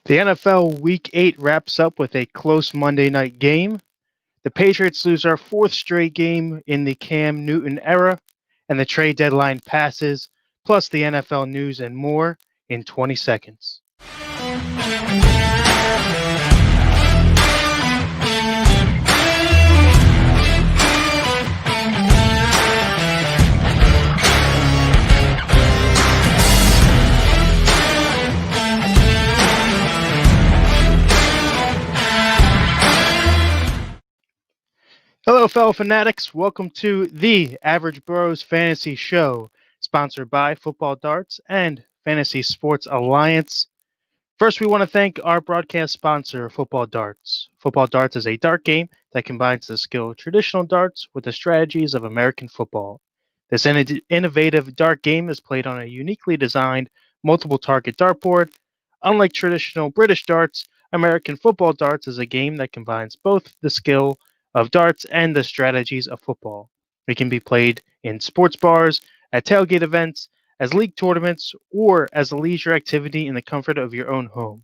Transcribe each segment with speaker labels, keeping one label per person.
Speaker 1: The NFL Week 8 wraps up with a close Monday night game. The Patriots lose our fourth straight game in the Cam Newton era, and the trade deadline passes, plus the NFL news and more in 20 seconds. Hello, fellow fanatics. Welcome to the Average Bros Fantasy Show, sponsored by Football Darts and Fantasy Sports Alliance. First, we want to thank our broadcast sponsor, Football Darts. Football Darts is a dart game that combines the skill of traditional darts with the strategies of American football. This innovative dart game is played on a uniquely designed multiple target dartboard. Unlike traditional British darts, American football darts is a game that combines both the skill of darts and the strategies of football. It can be played in sports bars, at tailgate events, as league tournaments, or as a leisure activity in the comfort of your own home.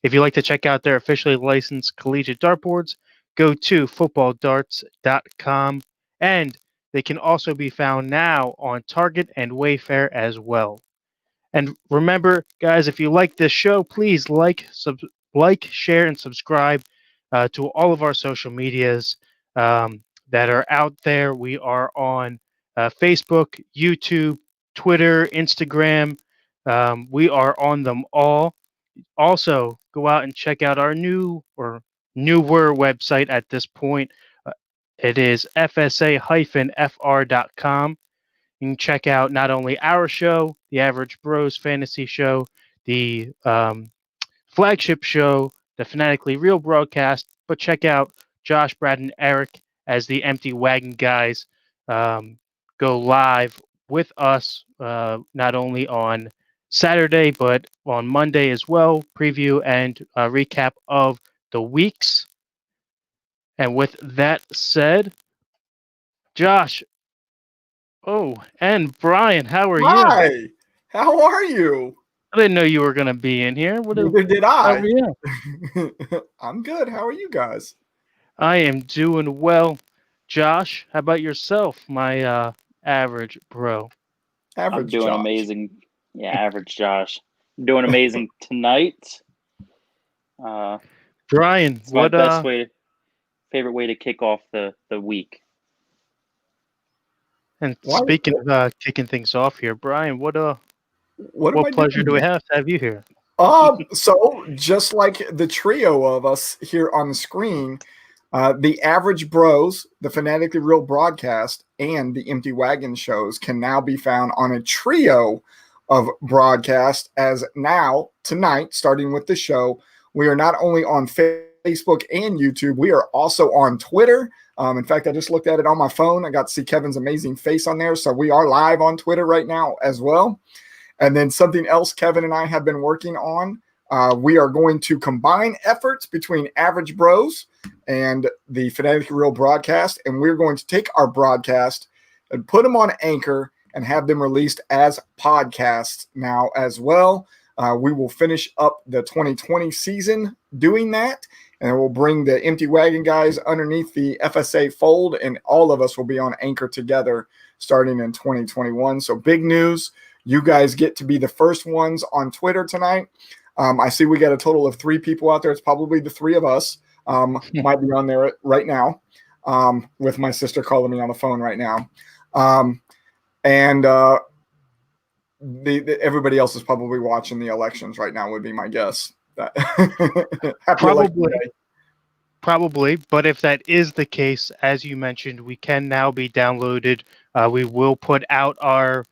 Speaker 1: If you'd like to check out their officially licensed collegiate dartboards, go to footballdarts.com, and they can also be found now on Target and Wayfair as well. And remember, guys, if you like this show, please like, share, and subscribe to all of our social medias that are out there. We are on Facebook, YouTube, Twitter, Instagram. We are on them all. Also, go out and check out our newer website at this point. It is fsa-fr.com. You can check out not only our show, the Average Bros Fantasy Show, the flagship show, the Fanatically Real broadcast, but check out Josh, Brad, and Eric as the Empty Wagon guys go live with us not only on Saturday, but on Monday as well, preview and recap of the weeks. And with that said, Josh, and Brian, how are you?
Speaker 2: Hi, how are you?
Speaker 1: I didn't know you were going to be in here.
Speaker 2: Neither did I.
Speaker 1: How are you?
Speaker 2: I'm good. How are you guys?
Speaker 1: I am doing well. Josh, how about yourself, my average bro?
Speaker 3: I'm doing amazing. Yeah, average Josh. I'm doing amazing tonight.
Speaker 1: Brian,
Speaker 3: it's my favorite way to kick off the week.
Speaker 1: And speaking of kicking things off here, Brian, what pleasure do we have to have you here?
Speaker 2: So just like the trio of us here on the screen, the Average Bros, the Fanatically Real broadcast, and the Empty Wagon shows can now be found on a trio of broadcasts. As now, tonight, starting with the show, we are not only on Facebook and YouTube, we are also on Twitter. In fact, I just looked at it on my phone. I got to see Kevin's amazing face on there. So we are live on Twitter right now as well. And then something else Kevin and I have been working on. We are going to combine efforts between Average Bros and the Fanatically Real broadcast. And we're going to take our broadcast and put them on Anchor and have them released as podcasts now as well. We will finish up the 2020 season doing that. And we'll bring the Empty Wagon guys underneath the FSA fold, and all of us will be on Anchor together starting in 2021. So big news. You guys get to be the first ones on Twitter tonight. I see we got a total of 3 people out there. It's probably the 3 of us. Might be on there right now with my sister calling me on the phone right now. Everybody else is probably watching the elections right now would be my guess.
Speaker 1: Probably, but if that is the case, as you mentioned, we can now be downloaded. We will put out our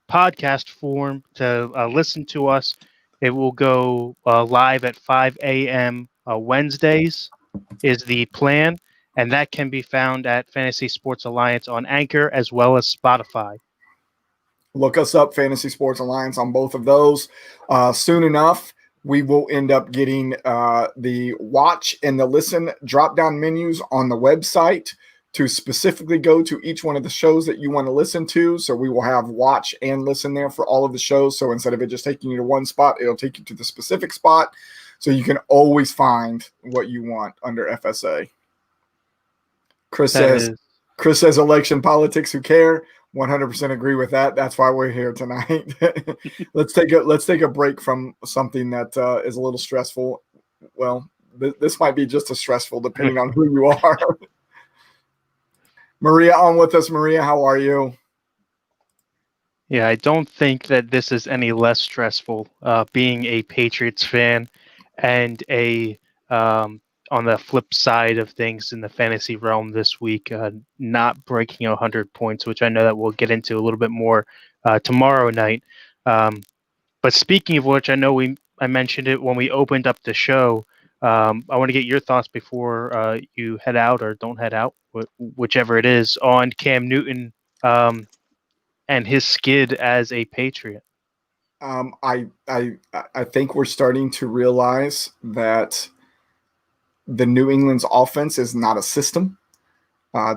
Speaker 1: podcast form to listen to us. It will go live at 5 a.m. Wednesdays is the plan, and that can be found at Fantasy Sports Alliance on Anchor as well as Spotify.
Speaker 2: Look us up, Fantasy Sports Alliance, on both of those. Soon enough, we will end up getting the watch and the listen drop-down menus on the website to specifically go to each one of the shows that you want to listen to. So we will have watch and listen there for all of the shows. So instead of it just taking you to one spot, it'll take you to the specific spot. So you can always find what you want under FSA. Chris says election politics, who care? 100% agree with that. That's why we're here tonight. Let's take a break from something that is a little stressful. Well, this might be just as stressful depending on who you are. Maria on with us. Maria, how are you?
Speaker 1: Yeah, I don't think that this is any less stressful, being a Patriots fan and on the flip side of things in the fantasy realm this week, not breaking 100 points, which I know that we'll get into a little bit more tomorrow night. But speaking of which, I know I mentioned it when we opened up the show. I want to get your thoughts before you head out or don't head out, whichever it is, on Cam Newton and his skid as a Patriot.
Speaker 2: I think we're starting to realize that the New England's offense is not a system.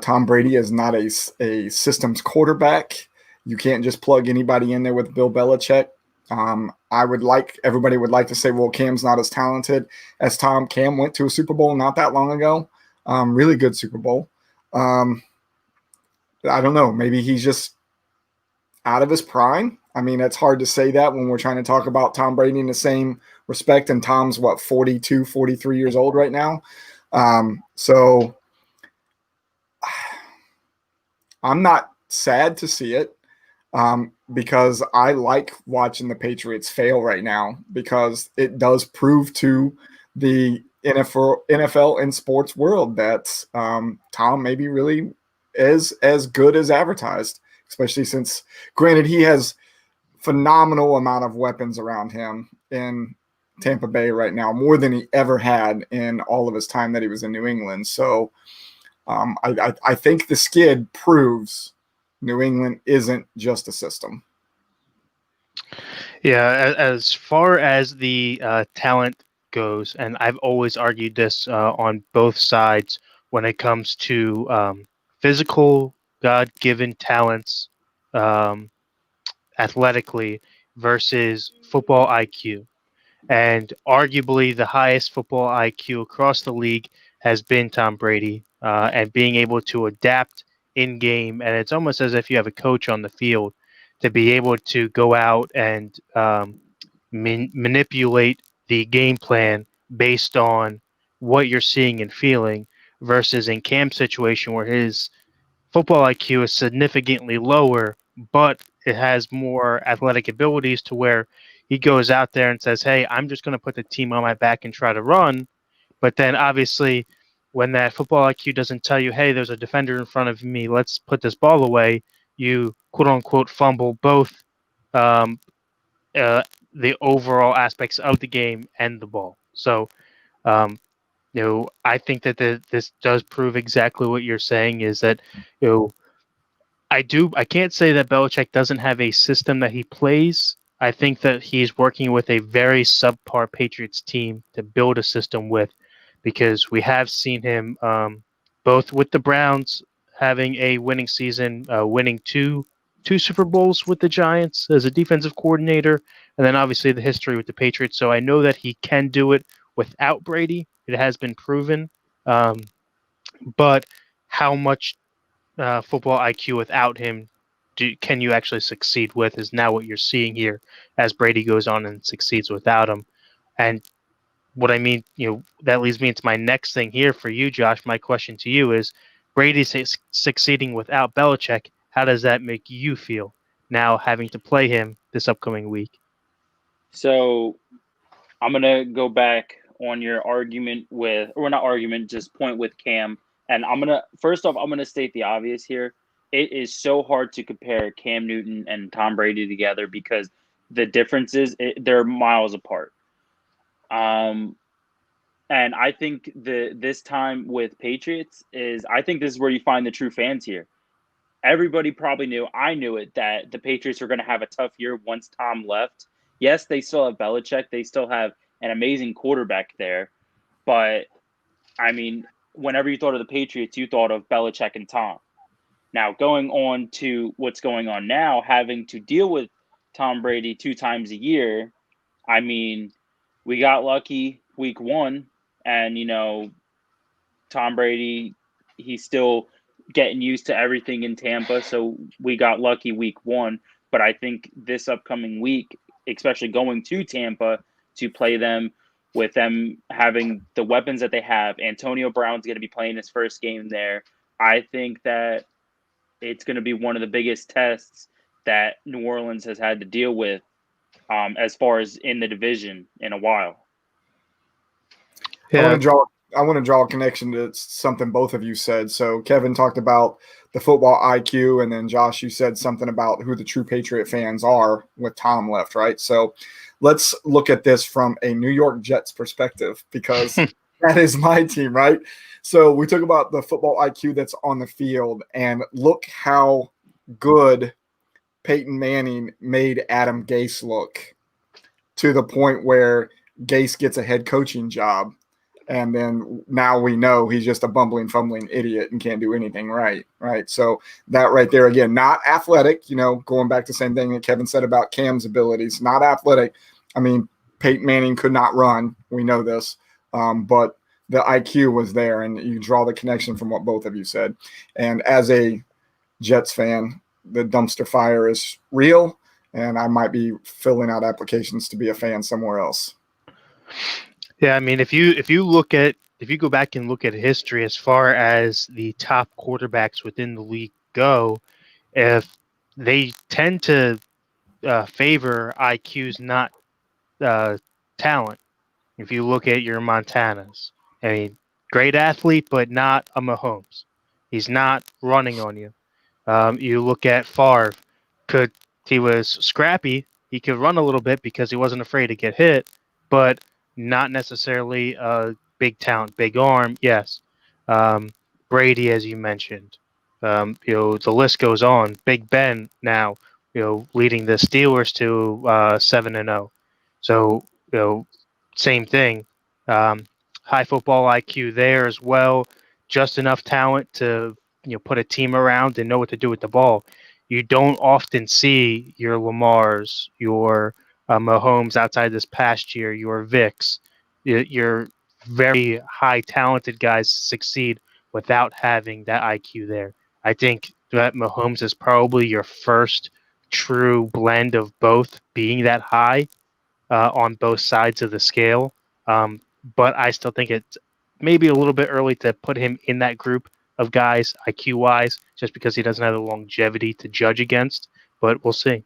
Speaker 2: Tom Brady is not a systems quarterback. You can't just plug anybody in there with Bill Belichick. Everybody would like to say, well, Cam's not as talented as Tom. Cam went to a Super Bowl not that long ago. Really good Super Bowl. I don't know. Maybe he's just out of his prime. I mean, it's hard to say that when we're trying to talk about Tom Brady in the same respect. And Tom's 42, 43 years old right now. So I'm not sad to see it. Because I like watching the Patriots fail right now, because it does prove to the NFL and sports world that Tom maybe really is as good as advertised, especially since, granted, he has phenomenal amount of weapons around him in Tampa Bay right now, more than he ever had in all of his time that he was in New England. So I think the skid proves New England isn't just a system.
Speaker 1: Yeah, as far as the talent goes, and I've always argued this on both sides when it comes to physical, God-given talents, athletically versus football IQ. And arguably the highest football IQ across the league has been Tom Brady, and being able to adapt in game. And it's almost as if you have a coach on the field to be able to go out and manipulate the game plan based on what you're seeing and feeling, versus in Cam's situation where his football IQ is significantly lower, but it has more athletic abilities to where he goes out there and says, hey, I'm just going to put the team on my back and try to run. But then obviously, when that football IQ doesn't tell you, hey, there's a defender in front of me, let's put this ball away, you quote unquote fumble both um, the overall aspects of the game and the ball. So, um, I think that this does prove exactly what you're saying, is that, I can't say that Belichick doesn't have a system that he plays. I think that he's working with a very subpar Patriots team to build a system with, because we have seen him both with the Browns having a winning season, winning two Super Bowls with the Giants as a defensive coordinator, and then obviously the history with the Patriots. So I know that he can do it without Brady. It has been proven. But how much football IQ without him can you actually succeed with is now what you're seeing here as Brady goes on and succeeds without him. And what I mean, that leads me into my next thing here for you, Josh. My question to you is, Brady's succeeding without Belichick. How does that make you feel now having to play him this upcoming week?
Speaker 3: So I'm going to go back on your argument not argument, just point with Cam. And first off, I'm going to state the obvious here. It is so hard to compare Cam Newton and Tom Brady together because the differences, they're miles apart. And I think this time with Patriots I think this is where you find the true fans here. Everybody probably knew, I knew it, that the Patriots were going to have a tough year once Tom left. Yes, they still have Belichick. They still have an amazing quarterback there. But, I mean, whenever you thought of the Patriots, you thought of Belichick and Tom. Now, going on to what's going on now, having to deal with Tom Brady 2 times a year, I mean, we got lucky week 1, and Tom Brady, he's still getting used to everything in Tampa, so we got lucky week 1. But I think this upcoming week, especially going to Tampa to play them, with them having the weapons that they have, Antonio Brown's going to be playing his first game there. I think that it's going to be one of the biggest tests that New Orleans has had to deal with, as far as in the division in a while.
Speaker 2: I want to draw a connection to something both of you said. So Kevin talked about the football IQ, and then Josh, you said something about who the true Patriot fans are with Tom left, right? So let's look at this from a New York Jets perspective, because that is my team, right? So we talk about the football IQ that's on the field, and look how good Peyton Manning made Adam Gase look, to the point where Gase gets a head coaching job. And then now we know he's just a bumbling, fumbling idiot and can't do anything right. So that right there, again, not athletic, going back to the same thing that Kevin said about Cam's abilities, not athletic. I mean, Peyton Manning could not run. We know this. But the IQ was there, and you draw the connection from what both of you said. And as a Jets fan, the dumpster fire is real, and I might be filling out applications to be a fan somewhere else.
Speaker 1: Yeah, I mean, if you go back and look at history as far as the top quarterbacks within the league go, if they tend to favor IQs, not talent. If you look at your Montanas, I mean, great athlete, but not a Mahomes. He's not running on you. You look at Favre. He was scrappy. He could run a little bit because he wasn't afraid to get hit, but not necessarily a big talent, big arm. Yes. Brady, as you mentioned. The list goes on. Big Ben now, leading the Steelers to 7-0. So, same thing. High football IQ there as well. Just enough talent to put a team around and know what to do with the ball. You don't often see your Lamars, your Mahomes outside this past year, your Vicks, your very high talented guys succeed without having that IQ there. I think that Mahomes is probably your first true blend of both being that high on both sides of the scale. But I still think it's maybe a little bit early to put him in that group of guys IQ wise, just because he doesn't have the longevity to judge against. But we'll see.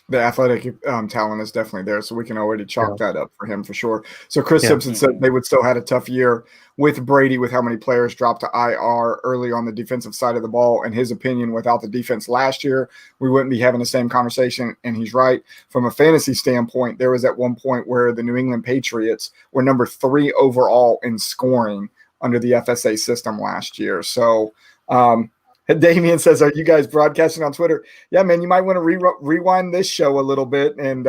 Speaker 2: The athletic talent is definitely there, so we can already chalk that up for him for sure. So Chris Simpson said they would still had a tough year with Brady, with how many players dropped to IR early on the defensive side of the ball. In his opinion, without the defense last year, we wouldn't be having the same conversation, and he's right. From a fantasy standpoint, there was at one point where the New England Patriots were number 3 overall in scoring under the FSA system last year. So Damian says, are you guys broadcasting on Twitter? Yeah, man, you might want to rewind this show a little bit and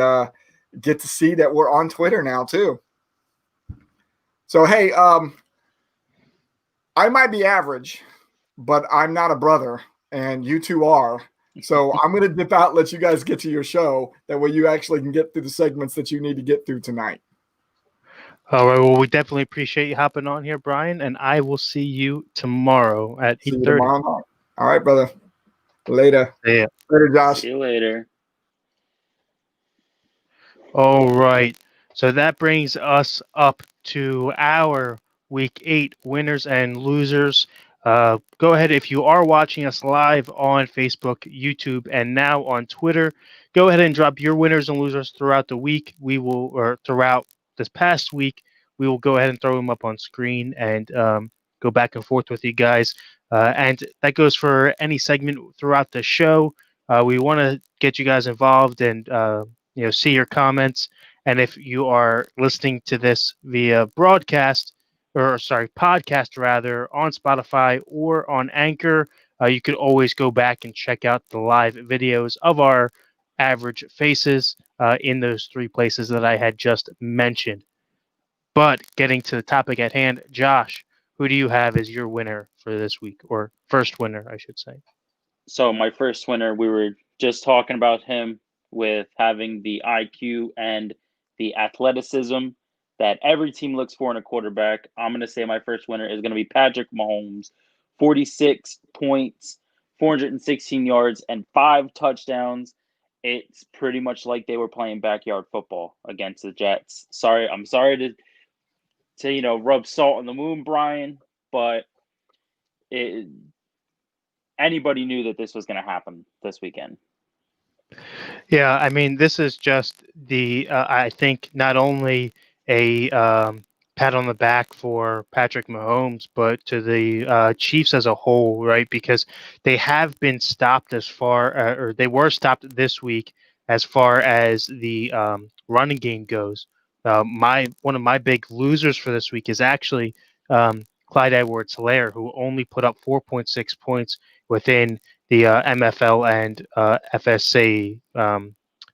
Speaker 2: get to see that we're on Twitter now too. So, hey, I might be average, but I'm not a brother, and you two are. So I'm going to dip out, let you guys get to your show. That way you actually can get through the segments that you need to get through tonight.
Speaker 1: All right. Well, we definitely appreciate you hopping on here, Brian, and I will see you tomorrow at 8:30.
Speaker 2: See you tomorrow night. All right, brother. Later.
Speaker 1: Yeah.
Speaker 2: Later, Josh.
Speaker 3: See you later.
Speaker 1: All right. So that brings us up to our Week 8 winners and losers. Go ahead, if you are watching us live on Facebook, YouTube, and now on Twitter, go ahead and drop your winners and losers throughout the week. Or throughout this past week, we will go ahead and throw them up on screen and go back and forth with you guys. And that goes for any segment throughout the show. We want to get you guys involved and see your comments. And if you are listening to this via podcast rather, on Spotify or on Anchor, you could always go back and check out the live videos of our average faces in those 3 places that I had just mentioned. But getting to the topic at hand, Josh, who do you have as your winner for this week, or first winner, I should say?
Speaker 3: So my first winner, we were just talking about him with having the IQ and the athleticism that every team looks for in a quarterback. I'm going to say my first winner is going to be Patrick Mahomes, 46 points, 416 yards, and 5 touchdowns. It's pretty much like they were playing backyard football against the Jets. I'm sorry to rub salt on the wound, Brian, but it, anybody knew that this was going to happen this weekend.
Speaker 1: Yeah, I mean, this is just I think not only a pat on the back for Patrick Mahomes, but to the Chiefs as a whole, right? Because they have been stopped or they were stopped this week as far as the running game goes. One of my big losers for this week is actually Clyde Edwards-Helaire, who only put up 4.6 points within the MFL and FSA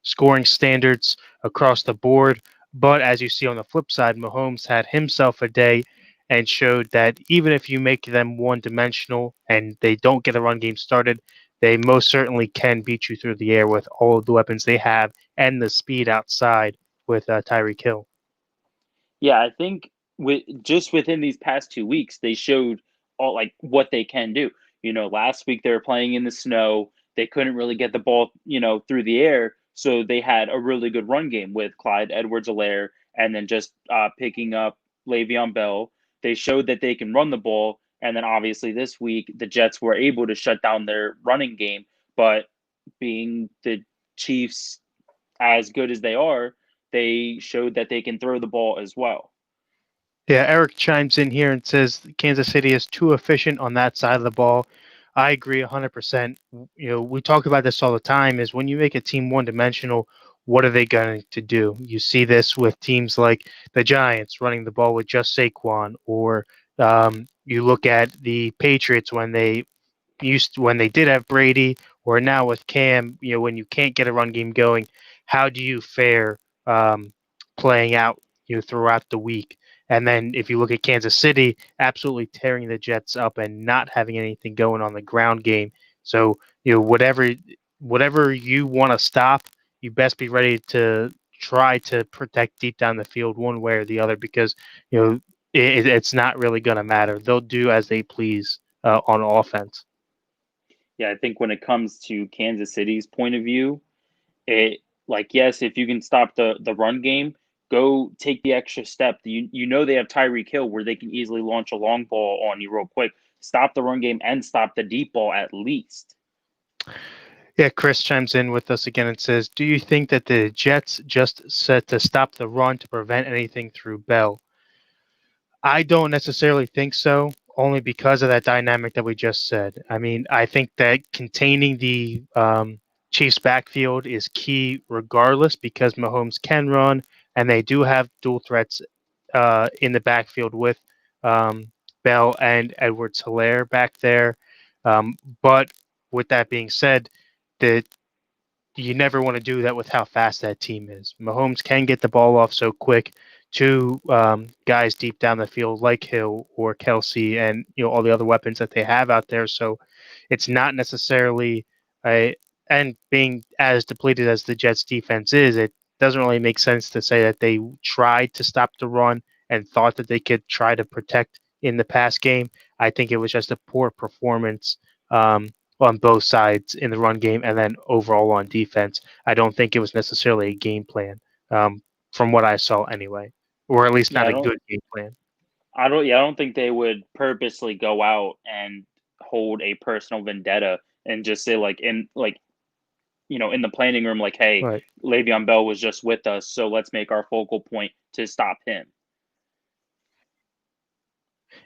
Speaker 1: scoring standards across the board. But as you see on the flip side, Mahomes had himself a day and showed that even if you make them one dimensional and they don't get a run game started, they most certainly can beat you through the air with all of the weapons they have and the speed outside with Tyreek Hill.
Speaker 3: Yeah, I think within these past 2 weeks, they showed all like what they can do. Last week they were playing in the snow. They couldn't really get the ball, through the air. So they had a really good run game with Clyde Edwards-Helaire and then just picking up Le'Veon Bell. They showed that they can run the ball. And then obviously this week, the Jets were able to shut down their running game. But being the Chiefs as good as they are, they showed that they can throw the ball as well.
Speaker 1: Yeah, Eric chimes in here and says Kansas City is too efficient on that side of the ball. I agree 100%. We talk about this all the time is when you make a team one-dimensional, what are they going to do? You see this with teams like the Giants running the ball with just Saquon, or you look at the Patriots when they did have Brady, or now with Cam, when you can't get a run game going, how do you fare playing out, throughout the week? And then if you look at Kansas City, absolutely tearing the Jets up and not having anything going on the ground game. So, whatever you want to stop, you best be ready to try to protect deep down the field one way or the other, because it's not really going to matter. They'll do as they please on offense.
Speaker 3: Yeah, I think when it comes to Kansas City's point of view, it yes, if you can stop the run game, go take the extra step. They have Tyreek Hill where they can easily launch a long ball on you real quick. Stop the run game and stop the deep ball at least.
Speaker 1: Yeah, Chris chimes in with us again and says, "Do you think that the Jets just set to stop the run to prevent anything through Bell?" I don't necessarily think so, only because of that dynamic that we just said. I mean, I think that containing the Chiefs' backfield is key regardless, because Mahomes can run, and they do have dual threats in the backfield with Bell and Edwards-Helaire back there. But with that being said, the you never want to do that with how fast that team is. Mahomes can get the ball off so quick to guys deep down the field like Hill or Kelsey, and all the other weapons that they have out there. So it's not necessarily a and being as depleted as the Jets defense is, it doesn't really make sense to say that they tried to stop the run and thought that they could try to protect in the pass game. I think it was just a poor performance on both sides in the run game and then overall on defense. I don't think it was necessarily a game plan, from what I saw anyway, or at least
Speaker 3: Yeah,
Speaker 1: not a good game plan.
Speaker 3: I don't think they would purposely go out and hold a personal vendetta and just say in the planning room, like, hey,
Speaker 1: Right.
Speaker 3: Le'Veon Bell was just with us, so let's make our focal point to stop him.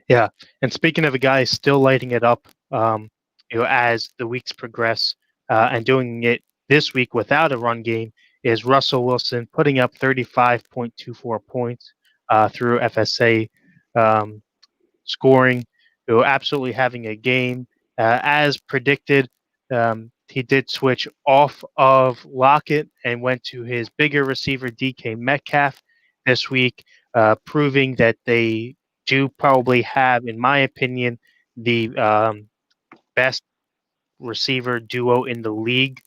Speaker 1: Yeah. And speaking of a guy still lighting it up, as the weeks progress, and doing it this week without a run game, is Russell Wilson putting up 35.24 points through FSA um, scoring, absolutely having a game. As predicted, he did switch off of Lockett and went to his bigger receiver, DK Metcalf, this week, proving that they do probably have, in my opinion, the best receiver duo in the league.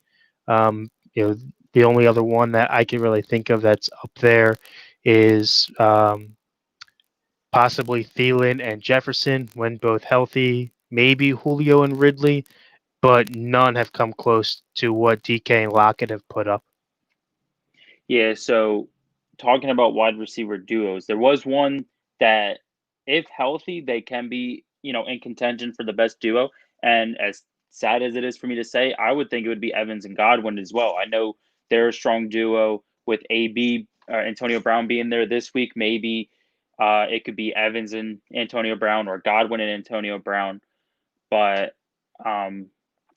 Speaker 1: You know, the only other one that I can really think of that's up there is possibly Thielen and Jefferson when both healthy. Maybe Julio and Ridley, but none have come close to what DK and Lockett have put up.
Speaker 3: Yeah, so talking about wide receiver duos, there was one that, if healthy, they can be, in contention for the best duo. And as sad as it is for me to say, I would think it would be Evans and Godwin as well. I know they're a strong duo with AB, Antonio Brown being there this week. Maybe it could be Evans and Antonio Brown, or Godwin and Antonio Brown. But um,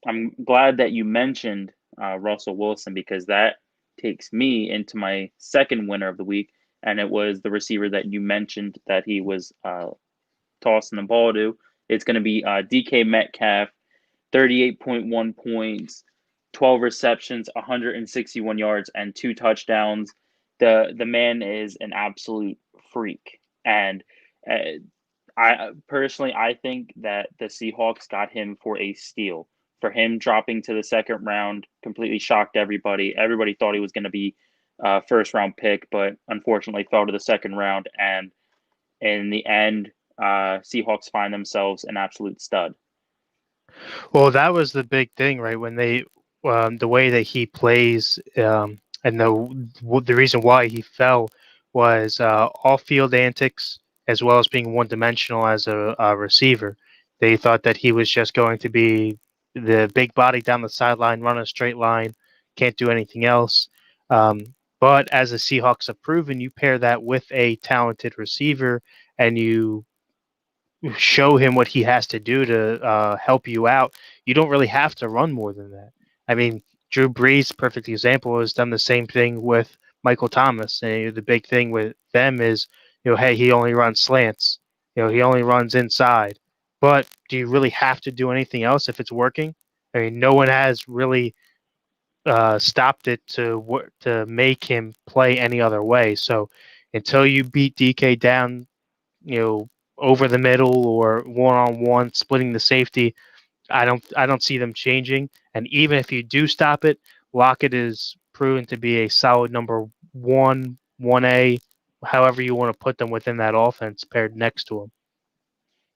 Speaker 3: I'm glad that you mentioned Russell Wilson, because that takes me into my second winner of the week, and it was the receiver that you mentioned that he was tossing the ball to. It's going to be DK Metcalf, 38.1 points, 12 receptions, 161 yards, and 2 touchdowns. The man is an absolute freak, and uh, I think that the Seahawks got him for a steal. For him dropping to the second round completely shocked everybody. Everybody thought he was going to be a first round pick, but unfortunately fell to the second round. And in the end, Seahawks find themselves an absolute stud.
Speaker 1: Well, that was the big thing, right? When the way that he plays, and the reason why he fell was off-field antics, as well as being one-dimensional as a receiver. They thought that he was just going to be the big body down the sideline, run a straight line, can't do anything else. But as the Seahawks have proven, you pair that with a talented receiver, and you show him what he has to do to help you out. You don't really have to run more than that. I mean, Drew Brees, perfect example, has done the same thing with Michael Thomas. And the big thing with them is, hey, he only runs slants. He only runs inside. But do you really have to do anything else if it's working? I mean, no one has really stopped it to make him play any other way. So until you beat DK down, over the middle or one on one, splitting the safety. I don't see them changing. And even if you do stop it, Lockett is proven to be a solid number 1A, however you want to put them within that offense paired next to him.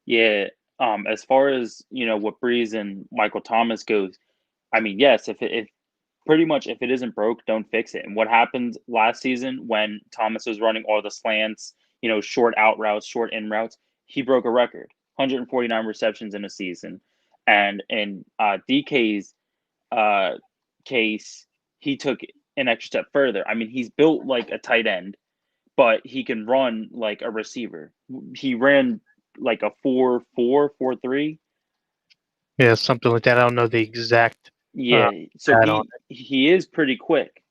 Speaker 3: Yeah. As far as what Breeze and Michael Thomas goes, I mean, yes, if pretty much if it isn't broke, don't fix it. And what happened last season when Thomas was running all the slants, short out routes, short in routes, he broke a record, 149 receptions in a season. And in DK's case, he took an extra step further. I mean, he's built like a tight end, but he can run like a receiver. He ran like a 4.4, 4.3.
Speaker 1: Yeah, something like that. I don't know the exact
Speaker 3: Yeah, so
Speaker 1: stat on
Speaker 3: he is pretty quick.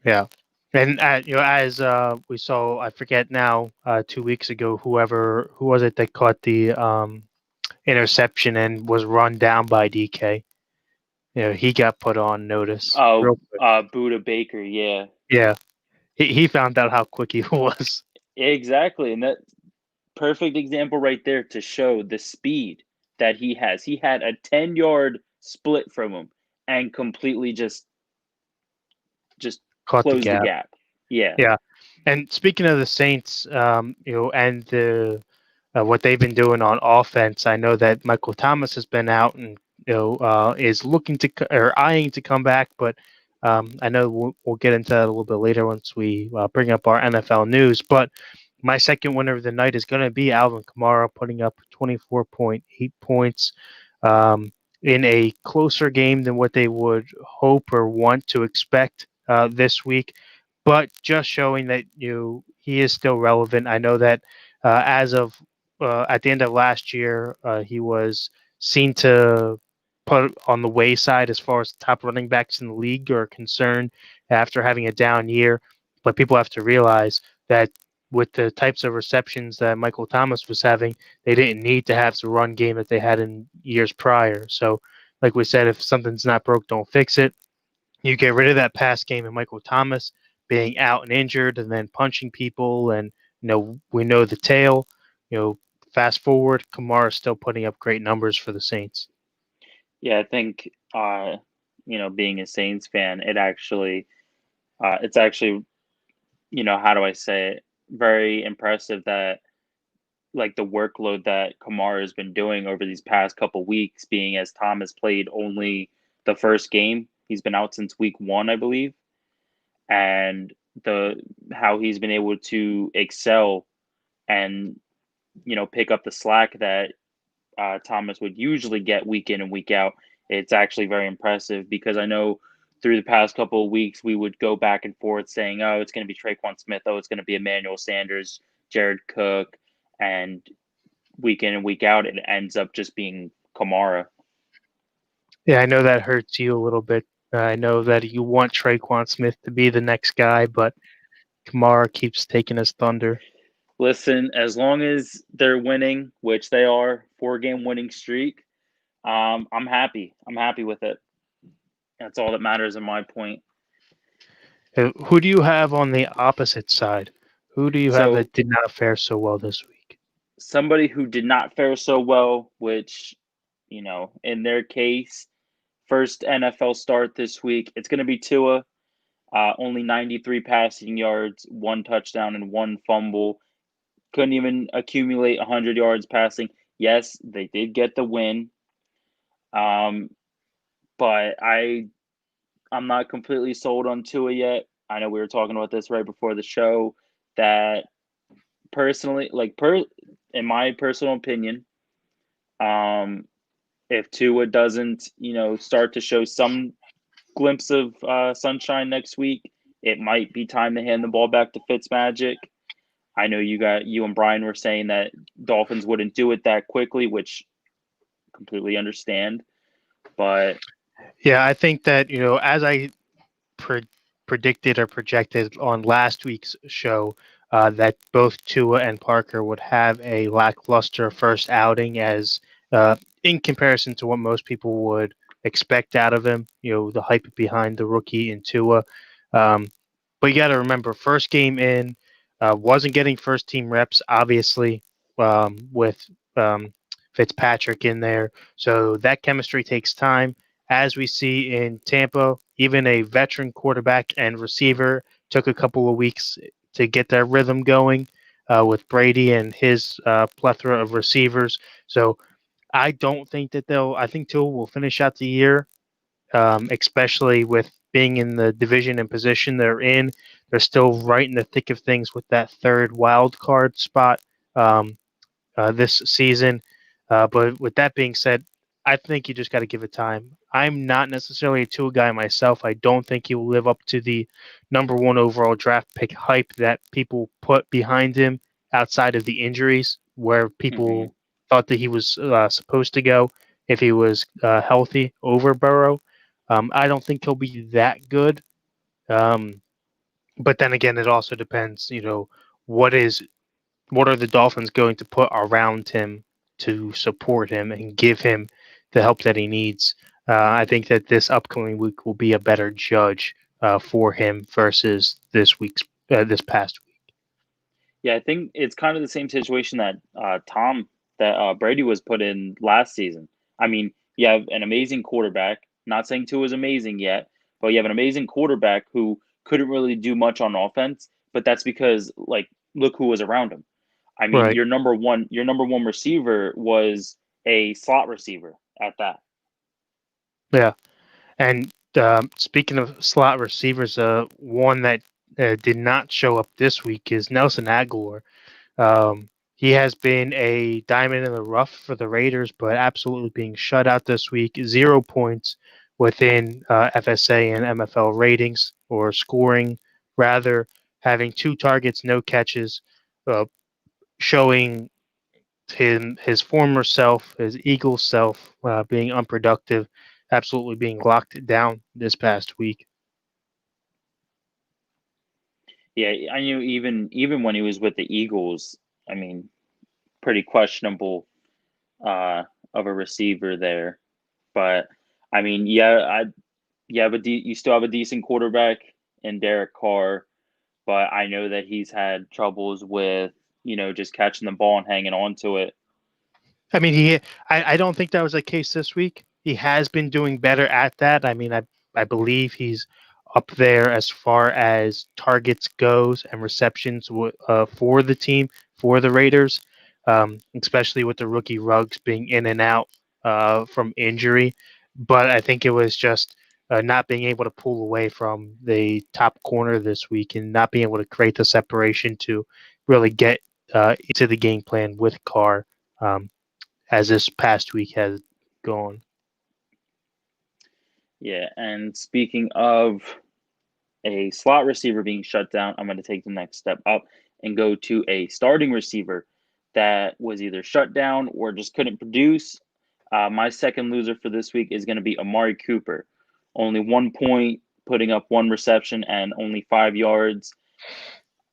Speaker 1: Yeah. And as we saw, I forget now, 2 weeks ago, who was it that caught the interception and was run down by DK? He got put on notice
Speaker 3: Oh,
Speaker 1: real quick.
Speaker 3: Buda Baker, yeah.
Speaker 1: Yeah, he found out how quick he was.
Speaker 3: Exactly. And that perfect example right there to show the speed that he has. He had a 10-yard split from him and completely just
Speaker 1: Caught the
Speaker 3: closed the
Speaker 1: gap.
Speaker 3: gap. Yeah.
Speaker 1: Yeah. And speaking of the Saints, and what they've been doing on offense, I know that Michael Thomas has been out and is looking to or eyeing to come back, but I know we'll get into that a little bit later once we bring up our NFL news. But my second winner of the night is going to be Alvin Kamara, putting up 24.8 points in a closer game than what they would hope or want to expect this week, but just showing that he is still relevant. I know that as of at the end of last year, he was seen to put on the wayside as far as top running backs in the league are concerned after having a down year. But people have to realize that with the types of receptions that Michael Thomas was having, they didn't need to have the run game that they had in years prior. So, like we said, if something's not broke, don't fix it. You get rid of that pass game and Michael Thomas being out and injured and then punching people, and we know the tale. fast forward, Kamara is still putting up great numbers for the Saints.
Speaker 3: Yeah, I think being a Saints fan, it's actually, how do I say it? Very impressive that like the workload that Kamara has been doing over these past couple weeks, being as Tom has played only the first game. He's been out since week 1, I believe, and the how he's been able to excel and pick up the slack that Thomas would usually get week in and week out. It's actually very impressive because I know through the past couple of weeks we would go back and forth saying, "Oh, it's going to be Traquan Smith. Oh, it's going to be Emmanuel Sanders, Jared Cook," and week in and week out, it ends up just being Kamara.
Speaker 1: Yeah, I know that hurts you a little bit. I know that you want Traquan Smith to be the next guy, but Kamara keeps taking his thunder.
Speaker 3: Listen, as long as they're winning, which they are, 4-game winning streak, I'm happy. I'm happy with it. That's all that matters in my point.
Speaker 1: Who do you have on the opposite side? Who do you have
Speaker 3: So
Speaker 1: that did not fare so well this week?
Speaker 3: somebody who did not fare so well, which, in their case, first NFL start this week, it's going to be Tua. Only 93 passing yards, 1 touchdown, and 1 fumble. Couldn't even accumulate 100 yards passing. Yes, they did get the win. But I'm not completely sold on Tua yet. I know we were talking about this right before the show that personally, in my personal opinion, if Tua doesn't, start to show some glimpse of sunshine next week, it might be time to hand the ball back to Fitzmagic. I know you and Brian were saying that Dolphins wouldn't do it that quickly, which completely understand. But
Speaker 1: Yeah, I think that, as I predicted or projected on last week's show, that both Tua and Parker would have a lackluster first outing as in comparison to what most people would expect out of him, the hype behind the rookie in Tua. Um, but you got to remember, first game in, wasn't getting first team reps, obviously, with Fitzpatrick in there. So that chemistry takes time. As we see in Tampa, even a veteran quarterback and receiver took a couple of weeks to get their rhythm going with Brady and his plethora of receivers. So I don't think that I think Tua will finish out the year, especially with being in the division and position they're in. They're still right in the thick of things with that third wild card spot this season. But with that being said, I think you just got to give it time. I'm not necessarily a Tua guy myself. I don't think he will live up to the number 1 overall draft pick hype that people put behind him outside of the injuries, where
Speaker 3: mhm.
Speaker 1: people thought that he was supposed to go if he was healthy over Burrow. I don't think he'll be that good. Um, but then again, it also depends, what is what are the Dolphins going to put around him to support him and give him the help that he needs? I think that this upcoming week will be a better judge for him versus this past week.
Speaker 3: Yeah, I think it's kind of the same situation that Brady was put in last season. I mean, you have an amazing quarterback. Not saying Tua is amazing yet, but you have an amazing quarterback who couldn't really do much on offense. But that's because, like, look who was around him. I mean,
Speaker 1: Right.
Speaker 3: your number one receiver was a slot receiver at that.
Speaker 1: Yeah. And speaking of slot receivers, one that did not show up this week is Nelson Aguilar. He has been a diamond in the rough for the Raiders, but absolutely being shut out this week. 0 points within FSA and MFL ratings or scoring, rather, having 2 targets, no catches, uh, showing his former self, his Eagle self, being unproductive, absolutely being locked down this past week.
Speaker 3: Yeah, I knew even when he was with the Eagles, I mean, pretty questionable uh, of a receiver there. But I mean, you still have a decent quarterback in Derek Carr, but I know that he's had troubles with just catching the ball and hanging on to it.
Speaker 1: I mean, I don't think that was the case this week. He has been doing better at that. I mean, I believe he's up there as far as targets goes and receptions for the team, for the Raiders, especially with the rookie Ruggs being in and out from injury. But I think it was just not being able to pull away from the top corner this week and not being able to create the separation to really get into the game plan with Carr. As this past week has gone.
Speaker 3: Yeah, and speaking of a slot receiver being shut down, I'm going to take the next step up and go to a starting receiver that was either shut down or just couldn't produce. My second loser for this week is going to be Amari Cooper. Only 1 point, putting up 1 reception and only 5 yards.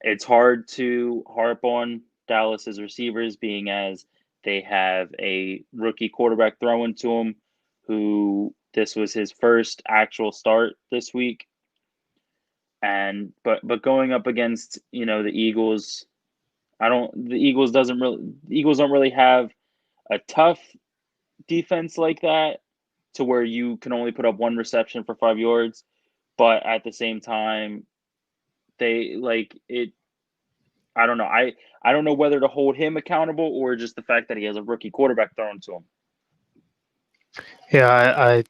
Speaker 3: It's hard to harp on Dallas's receivers, being as they have a rookie quarterback throwing to him, who this was his first actual start this week. And but going up against the Eagles, the Eagles don't really have a tough defense like that to where you can only put up 1 reception for 5 yards, but at the same time they like it. I don't know. I don't know whether to hold him accountable or just the fact that he has a rookie quarterback thrown to him.
Speaker 1: Yeah,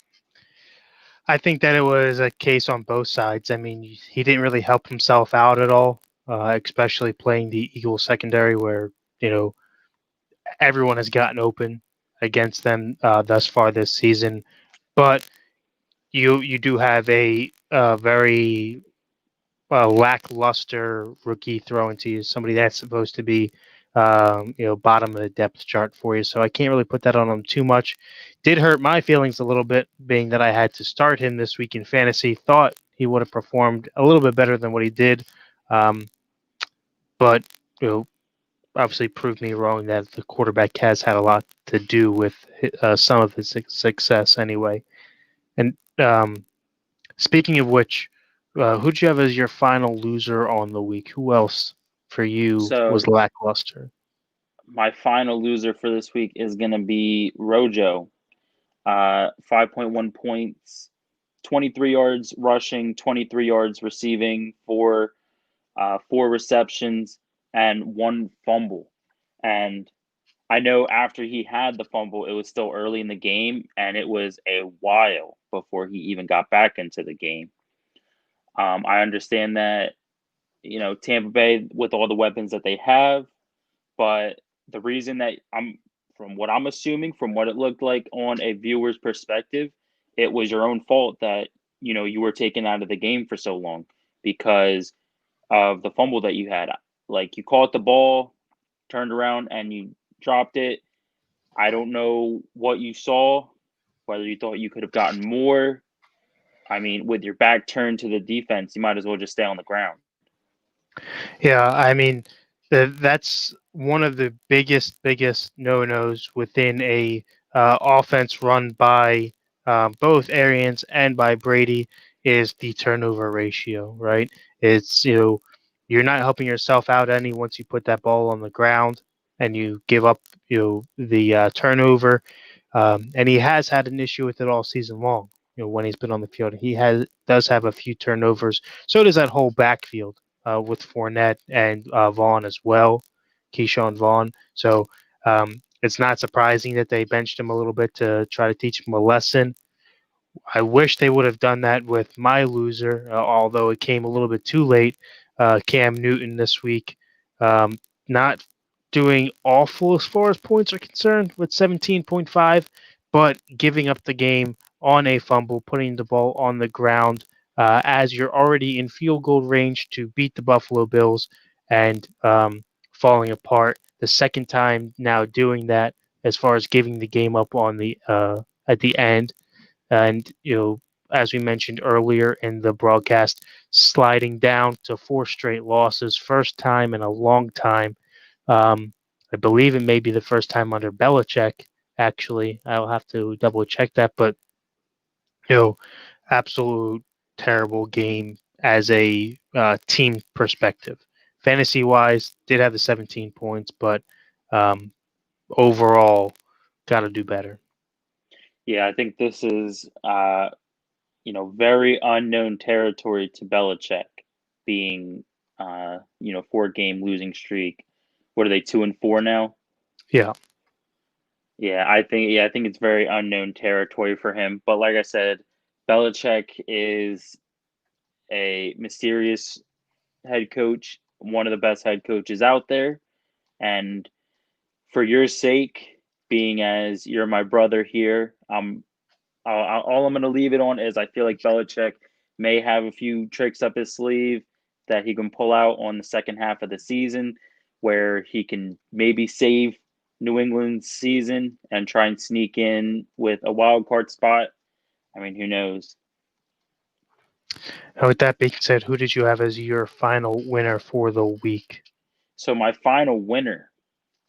Speaker 1: I think that it was a case on both sides. I mean, he didn't really help himself out at all, especially playing the Eagles secondary, where you know everyone has gotten open against them thus far this season. But you do have a very lackluster rookie throwing to you, somebody that's supposed to be, bottom of the depth chart for you. So I can't really put that on him too much. Did hurt my feelings a little bit, being that I had to start him this week in fantasy. Thought he would have performed a little bit better than what he did, um, but obviously proved me wrong that the quarterback has had a lot to do with some of his success anyway. And speaking of which, who'd you have as your final loser on the week? Who else for you was
Speaker 3: So
Speaker 1: lackluster?
Speaker 3: my final loser for this week is going to be Rojo. 5.1 points, 23 yards rushing, 23 yards receiving, 4 receptions, and 1 fumble. And I know after he had the fumble, it was still early in the game, and it was a while before he even got back into the game. I understand that, Tampa Bay, with all the weapons that they have, but the reason that from what I'm assuming, from what it looked like on a viewer's perspective, it was your own fault that, you were taken out of the game for so long because of the fumble that you had. Like, you caught the ball, turned around, and you dropped it. I don't know what you saw, whether you thought you could have gotten more. I mean, with your back turned to the defense, you might as well just stay on the ground.
Speaker 1: Yeah, I mean, that's one of the biggest no-nos within a offense run by both Arians and by Brady is the turnover ratio, right? It's, you're not helping yourself out any once you put that ball on the ground and you give up, the turnover. And he has had an issue with it all season long. When he's been on the field, he does have a few turnovers. So does that whole backfield with Fournette and Vaughn as well, Keyshawn Vaughn. So it's not surprising that they benched him a little bit to try to teach him a lesson. I wish they would have done that with my loser, although it came a little bit too late. Cam Newton this week, not doing awful as far as points are concerned with 17.5, but giving up the game on a fumble, putting the ball on the ground as you're already in field goal range to beat the Buffalo Bills and falling apart. The second time now doing that, as far as giving the game up on the at the end. And, as we mentioned earlier in the broadcast, sliding down to 4 straight losses, first time in a long time. I believe it may be the first time under Belichick, actually. I'll have to double check that, but, you know, absolute terrible game as a team perspective. fantasy-wise, did have the 17 points, but overall, got to do better.
Speaker 3: Yeah, I think this is very unknown territory to Belichick, being 4-game losing streak. What are they, 2-4 now?
Speaker 1: Yeah.
Speaker 3: Yeah, I think it's very unknown territory for him. But like I said, Belichick is a mysterious head coach, one of the best head coaches out there. And for your sake, being as you're my brother here, all I'm going to leave it on is I feel like Belichick may have a few tricks up his sleeve that he can pull out on the second half of the season where he can maybe save New England's season and try and sneak in with a wild card spot. I mean, who knows?
Speaker 1: And with that being said, who did you have as your final winner for the week?
Speaker 3: So my final winner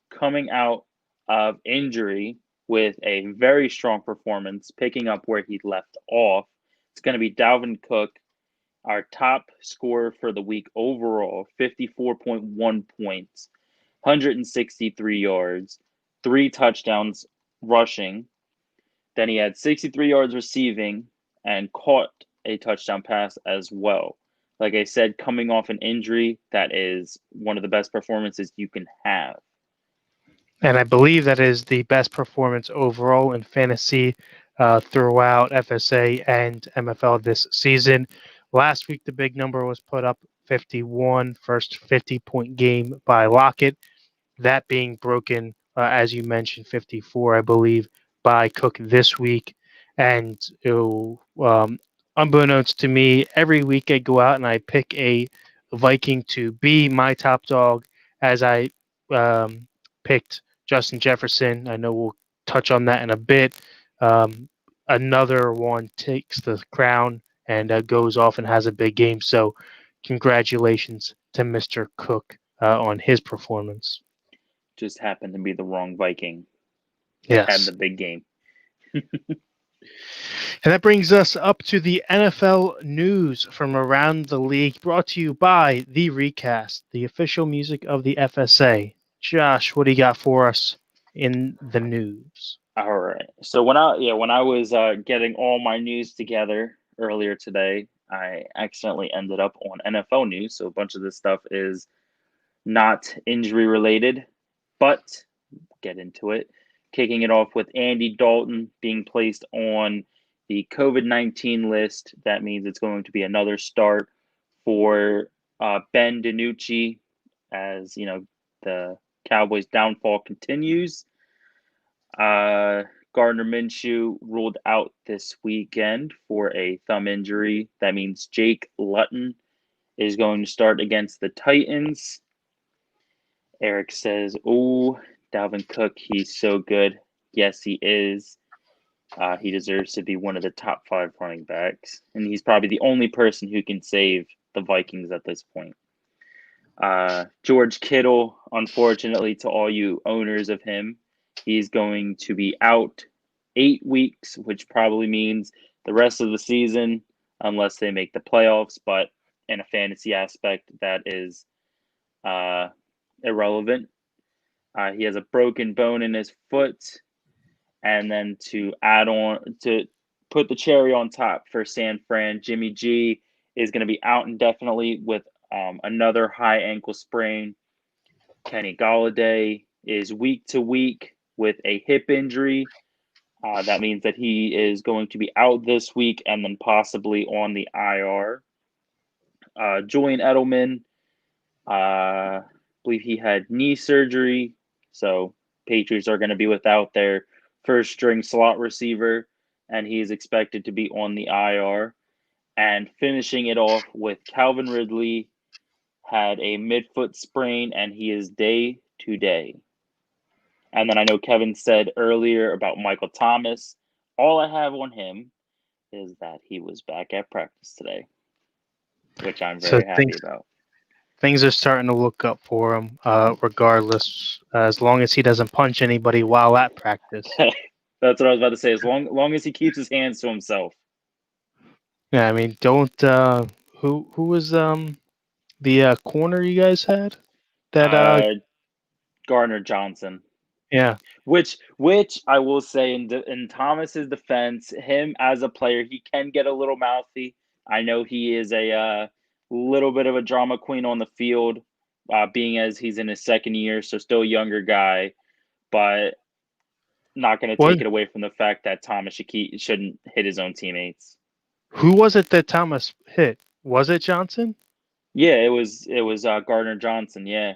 Speaker 3: coming out of injury with a very strong performance, picking up where he left off. It's going to be Dalvin Cook, our top scorer for the week overall, 54.1 points, 163 yards, 3 touchdowns rushing. Then he had 63 yards receiving and caught a touchdown pass as well. Like I said, coming off an injury, that is one of the best performances you can have.
Speaker 1: And I believe that is the best performance overall in fantasy throughout FSA and MFL this season. Last week, the big number was put up 51, first 50-point game by Lockett. That being broken, as you mentioned, 54, I believe, by Cook this week. And unbeknownst to me, every week I go out and I pick a Viking to be my top dog, as I picked Justin Jefferson. I know we'll touch on that in a bit. Another one takes the crown and goes off and has a big game. So, congratulations to Mr. Cook on his performance.
Speaker 3: Just happened to be the wrong Viking.
Speaker 1: Yes.
Speaker 3: Had the big game.
Speaker 1: And that brings us up to the NFL news from around the league, brought to you by The Recast, the official music of the FSA. Josh, what do you got for us in the news?
Speaker 3: All right. So when I was getting all my news together earlier today, I accidentally ended up on NFL news. So a bunch of this stuff is not injury related, but get into it. Kicking it off with Andy Dalton being placed on the COVID-19 list. That means it's going to be another start for Ben DiNucci as the Cowboys' downfall continues. Gardner Minshew ruled out this weekend for a thumb injury. That means Jake Luton is going to start against the Titans. Eric says, "Oh, Dalvin Cook, he's so good." Yes, he is. He deserves to be one of the top 5 running backs, and he's probably the only person who can save the Vikings at this point. George Kittle, unfortunately, to all you owners of him, he's going to be out 8 weeks, which probably means the rest of the season, unless they make the playoffs. But in a fantasy aspect, that is irrelevant. He has a broken bone in his foot. And then to put the cherry on top for San Fran, Jimmy G is going to be out indefinitely with another high ankle sprain. Kenny Golladay is week to week with a hip injury. That means that he is going to be out this week and then possibly on the IR. Julian Edelman, I believe he had knee surgery, so Patriots are going to be without their first string slot receiver, and he is expected to be on the IR. And finishing it off with Calvin Ridley, had a midfoot sprain, and he is day to day. And then I know Kevin said earlier about Michael Thomas. All I have on him is that he was back at practice today, which I'm very happy about.
Speaker 1: Things are starting to look up for him, regardless, as long as he doesn't punch anybody while at practice.
Speaker 3: That's what I was about to say. As long as he keeps his hands to himself.
Speaker 1: Yeah, I mean, don't. Who was the corner you guys had? That
Speaker 3: Gardner Johnson.
Speaker 1: yeah.
Speaker 3: Which I will say in Thomas's defense, him as a player, he can get a little mouthy. I know he is a little bit of a drama queen on the field, being as he's in his second year, so still a younger guy, but not going to
Speaker 1: What?
Speaker 3: take it away from the fact that Thomas shouldn't hit his own teammates.
Speaker 1: Who was it that Thomas hit? Was it Johnson?
Speaker 3: Yeah, it was Gardner Johnson. Yeah.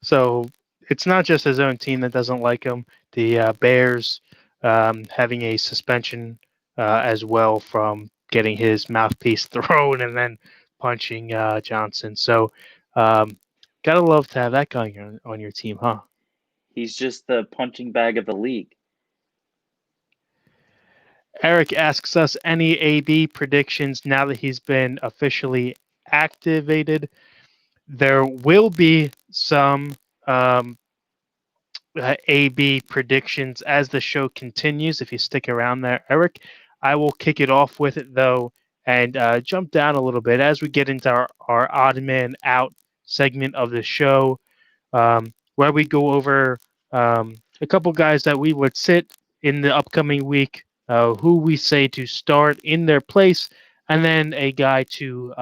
Speaker 1: So it's not just his own team that doesn't like him. The Bears having a suspension as well from getting his mouthpiece thrown and then punching Johnson. So gotta love to have that guy on your team, huh?
Speaker 3: He's just the punching bag of the league.
Speaker 1: Eric asks us any AB predictions now that he's been officially activated. There will be some AB predictions as the show continues. If you stick around there, Eric, I will kick it off with it though and jump down a little bit as we get into our odd man out segment of the show, where we go over a couple guys that we would sit in the upcoming week, who we say to start in their place, and then a guy to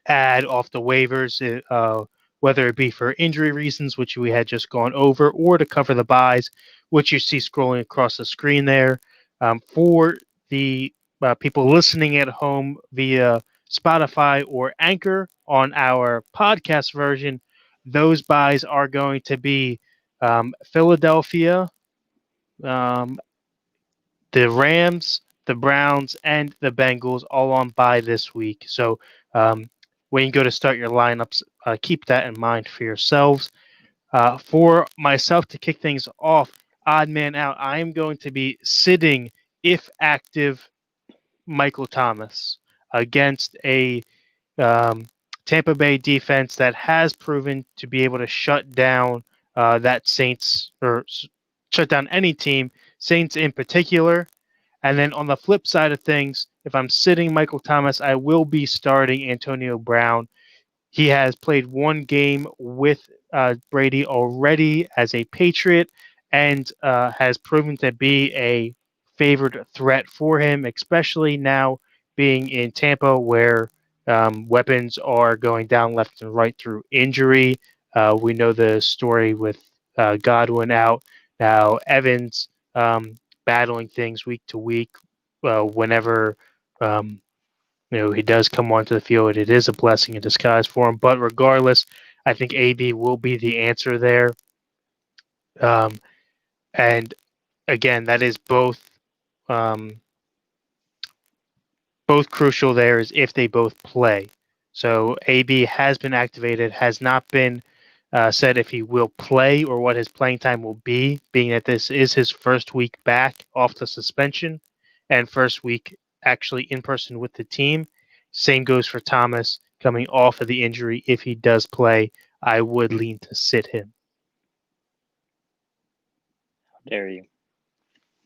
Speaker 1: add off the waivers, whether it be for injury reasons, which we had just gone over, or to cover the buys, which you see scrolling across the screen there. For the people listening at home via Spotify or Anchor on our podcast version, those buys are going to be Philadelphia, um, the Rams, the Browns, and the Bengals all on bye this week. So when you go to start your lineups, keep that in mind for yourselves. For myself to kick things off, odd man out, I am going to be sitting, if active, Michael Thomas against a Tampa Bay defense that has proven to be able to shut down that Saints or shut down any team, Saints in particular. And then on the flip side of things, if I'm sitting Michael Thomas, I will be starting Antonio Brown. He has played one game with Brady already as a Patriot and has proven to be a favored threat for him, especially now being in Tampa where weapons are going down left and right through injury. We know the story with Godwin out. Now, Evans battling things week to week whenever he does come onto the field. It is a blessing in disguise for him. But regardless, I think AB will be the answer there. And again, that is um, both crucial there is if they both play. So AB has been activated, has not been said if he will play or what his playing time will be, being that this is his first week back off the suspension and first week actually in person with the team. Same goes for Thomas coming off of the injury. If he does play, I would lean to sit him.
Speaker 3: How dare you?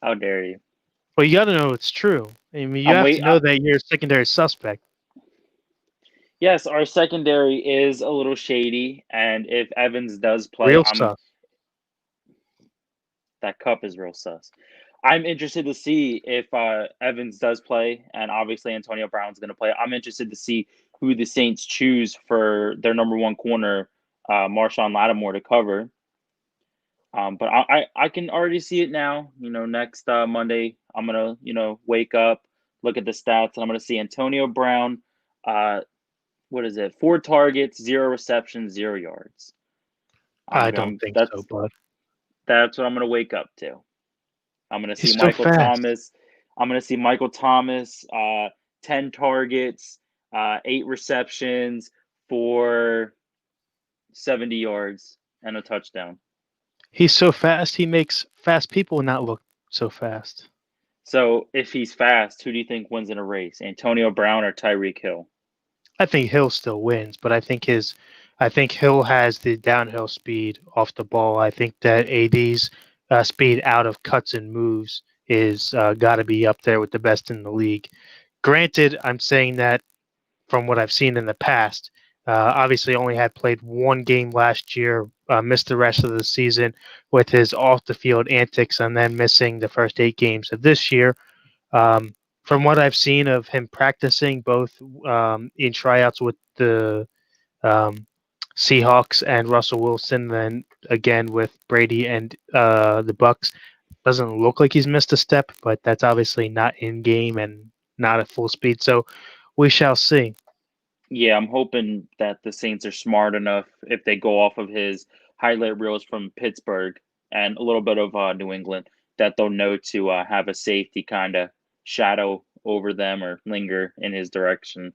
Speaker 3: How dare you?
Speaker 1: Well, you got to know it's true. I mean, you have to know that you're a secondary suspect.
Speaker 3: Yes, our secondary is a little shady, and if Evans does play,
Speaker 1: Real sus.
Speaker 3: That cup is real sus. I'm interested to see if Evans does play, and obviously Antonio Brown's going to play. I'm interested to see who the Saints choose for their number one corner, Marshawn Lattimore, to cover. But I can already see it now. Next Monday, I'm going to, wake up, look at the stats, and I'm going to see Antonio Brown, what is it? 4 targets, 0 receptions, 0 yards.
Speaker 1: I don't think so, bud.
Speaker 3: That's what I'm going to wake up to. I'm going to see
Speaker 1: so
Speaker 3: Michael
Speaker 1: fast.
Speaker 3: Thomas. I'm going to see Michael Thomas, 10 targets, 8 receptions for 70 yards and a touchdown.
Speaker 1: He's so fast, he makes fast people not look so fast.
Speaker 3: So if he's fast, who do you think wins in a race? Antonio Brown or Tyreek Hill?
Speaker 1: I think Hill still wins, but I think Hill has the downhill speed off the ball. I think that AD's speed out of cuts and moves is got to be up there with the best in the league. Granted, I'm saying that from what I've seen in the past, Obviously, only had played one game last year, missed the rest of the season with his off the field antics, and then missing the first 8 games of this year. Um, from what I've seen of him practicing both in tryouts with the um, Seahawks and Russell Wilson, then again with Brady and the Bucks, doesn't look like he's missed a step, but that's obviously not in game and not at full speed. So we shall see.
Speaker 3: Yeah, I'm hoping that the Saints are smart enough if they go off of his highlight reels from Pittsburgh and a little bit of New England that they'll know to have a safety kind of shadow over them or linger in his direction.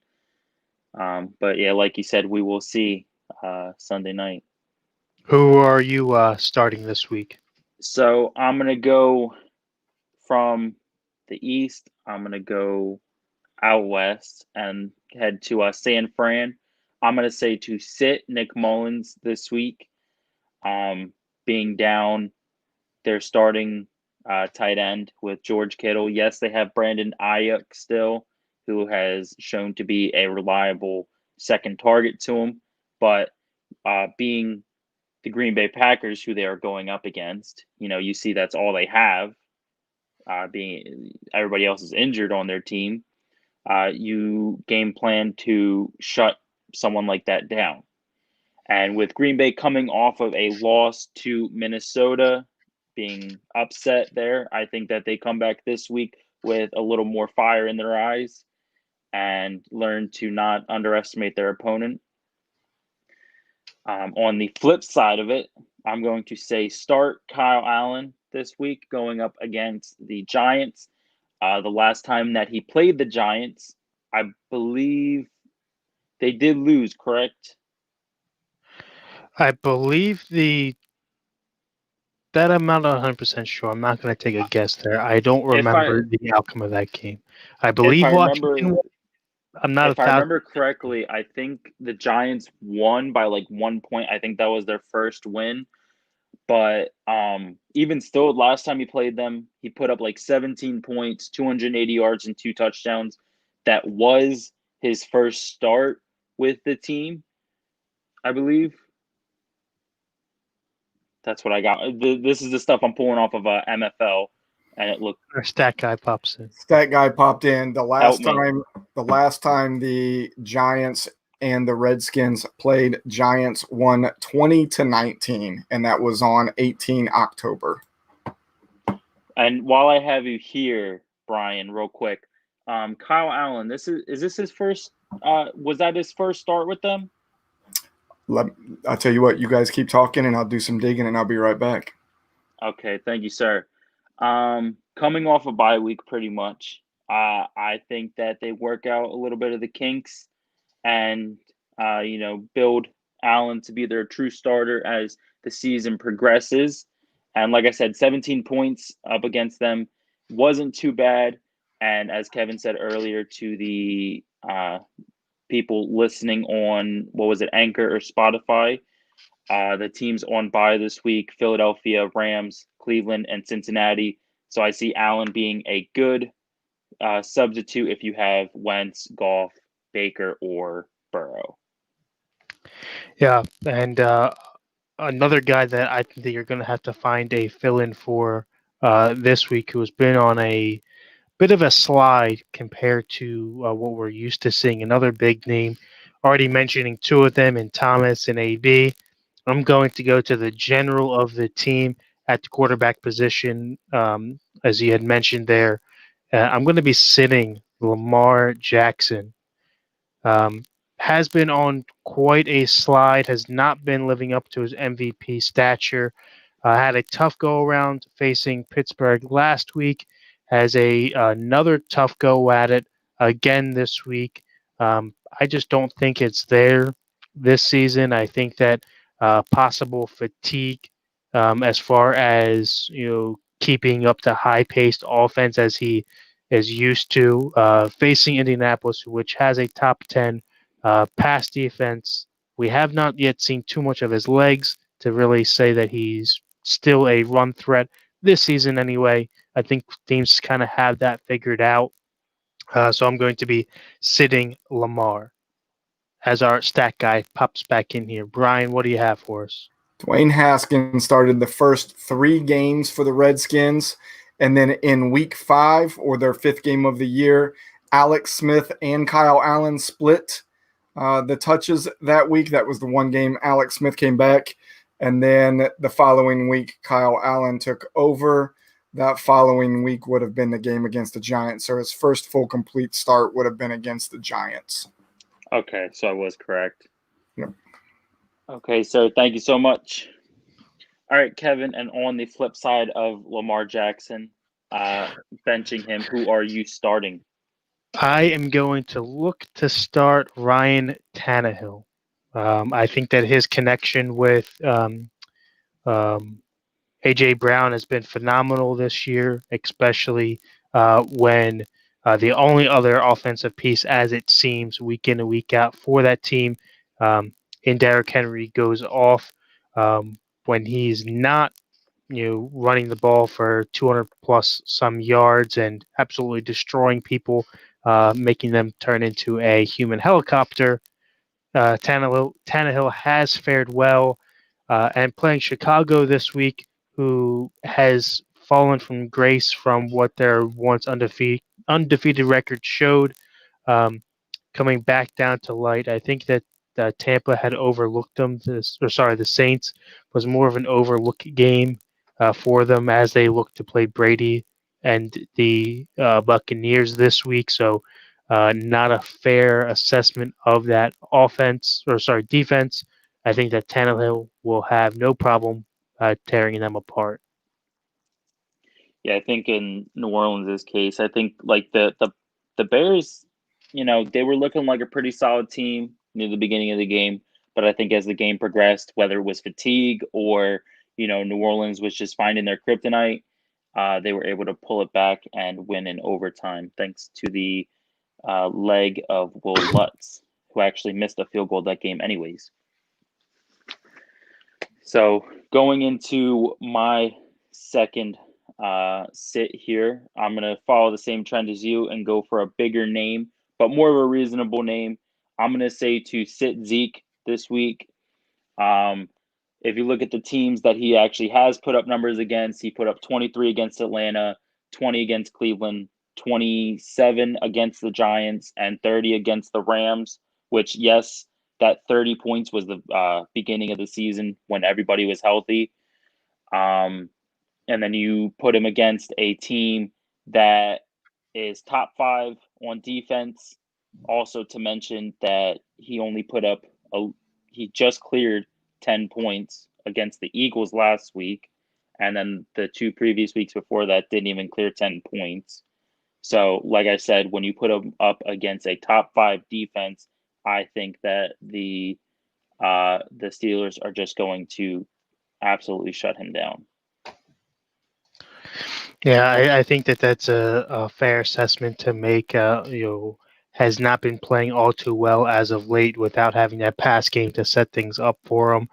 Speaker 3: But yeah, like you said, we will see Sunday night.
Speaker 1: Who are you starting this week?
Speaker 3: So I'm gonna go from the East. I'm gonna go out west and head to San Fran. I'm going to say to sit Nick Mullins this week, being down their starting tight end with George Kittle. Yes, they have Brandon Ayuk still, who has shown to be a reliable second target to him, but being the Green Bay Packers, who they are going up against, you see that's all they have. Being everybody else is injured on their team, you game plan to shut someone like that down. And with Green Bay coming off of a loss to Minnesota, being upset there, I think that they come back this week with a little more fire in their eyes and learn to not underestimate their opponent. On the flip side of it, I'm going to say start Kyle Allen this week going up against the Giants. The last time that he played the Giants, I believe they did lose, correct?
Speaker 1: I believe that I'm not 100% sure. I'm not going to take a guess there. I don't
Speaker 3: If I
Speaker 1: remember the outcome of that game. I
Speaker 3: if I
Speaker 1: believe
Speaker 3: remember
Speaker 1: Washington. I'm not a
Speaker 3: if I
Speaker 1: thousand.
Speaker 3: remember correctly, I think the Giants won by like 1 point. I think that was their first win. But even still, last time he played them, he put up like 17 points, 280 yards, and 2 touchdowns. That was his first start with the team, I believe. That's what I got. This is the stuff I'm pulling off of MFL, and it looked.
Speaker 1: Our stat guy pops in.
Speaker 2: Stat guy popped in
Speaker 3: Help me.
Speaker 2: the last time the Giants and the Redskins played, Giants won 20-19, and that was on 18 October.
Speaker 3: And while I have you here, Brian, real quick, Kyle Allen, is this his first? Was that his first start with them?
Speaker 2: I'll tell you what, you guys keep talking, and I'll do some digging, and I'll be right back.
Speaker 3: Okay, thank you, sir. Coming off a bye week, pretty much. I think that they work out a little bit of the kinks, and build Allen to be their true starter as the season progresses. And like I said, 17 points up against them wasn't too bad. And as Kevin said earlier to the people listening on, what was it, Anchor or Spotify, the teams on bye this week: Philadelphia, Rams, Cleveland, and Cincinnati. So I see Allen being a good substitute if you have Wentz, Goff, Baker, or Burrow.
Speaker 1: Yeah, and another guy that I think that you're going to have to find a fill-in for this week, who has been on a bit of a slide compared to what we're used to seeing. Another big name, already mentioning two of them in Thomas and AB. I'm going to go to the general of the team at the quarterback position, as you had mentioned there. I'm going to be sitting Lamar Jackson. Um, has been on quite a slide, has not been living up to his MVP stature. Had a tough go around facing Pittsburgh last week. Has another tough go at it again this week. I just don't think it's there this season. I think that possible fatigue, as far as keeping up the high-paced offense as he is used to, facing Indianapolis, which has a top 10 pass defense. We have not yet seen too much of his legs to really say that he's still a run threat this season anyway. I think teams kind of have that figured out. So I'm going to be sitting Lamar. as our stat guy pops back in here. Brian, what do you have for us?
Speaker 2: Dwayne Haskins started the first 3 games for the Redskins. And then in week 5, or their 5th game of the year, Alex Smith and Kyle Allen split the touches that week. That was the one game Alex Smith came back. And then the following week, Kyle Allen took over. That following week would have been the game against the Giants. So his first full complete start would have been against the Giants.
Speaker 3: Okay, so I was correct.
Speaker 2: Yep.
Speaker 3: Okay, so thank you so much. All right, Kevin, and on the flip side of Lamar Jackson, benching him, who are you starting?
Speaker 1: I am going to look to start Ryan Tannehill. I think that his connection with A.J. Brown has been phenomenal this year, especially when the only other offensive piece, as it seems, week in and week out for that team, in Derrick Henry goes off when he's not, running the ball for 200 plus some yards and absolutely destroying people, making them turn into a human helicopter. Tannehill has fared well, and playing Chicago this week, who has fallen from grace from what their once undefeated record showed, um, coming back down to light. I think that Tampa had overlooked them. The Saints was more of an overlook game for them as they look to play Brady and the Buccaneers this week. So, not a fair assessment of that defense. I think that Tannehill will have no problem tearing them apart.
Speaker 3: Yeah, I think in New Orleans' case, I think like the Bears, they were looking like a pretty solid team near the beginning of the game, but I think as the game progressed, whether it was fatigue or New Orleans was just finding their kryptonite, they were able to pull it back and win in overtime thanks to the leg of Will Lutz, who actually missed a field goal that game, anyways. So going into my second sit here, I'm going to follow the same trend as you and go for a bigger name, but more of a reasonable name. I'm going to say to sit Zeke this week. If you look at the teams that he actually has put up numbers against, he put up 23 against Atlanta, 20 against Cleveland, 27 against the Giants, and 30 against the Rams, which, yes, that 30 points was the beginning of the season when everybody was healthy. And then you put him against a team that is top 5 on defense. Also to mention that he only he just cleared 10 points against the Eagles last week. And then the 2 previous weeks before that didn't even clear 10 points. So, like I said, when you put him up against a top 5 defense, I think that the Steelers are just going to absolutely shut him down.
Speaker 1: Yeah, I think that that's a fair assessment to make. Has not been playing all too well as of late without having that pass game to set things up for him.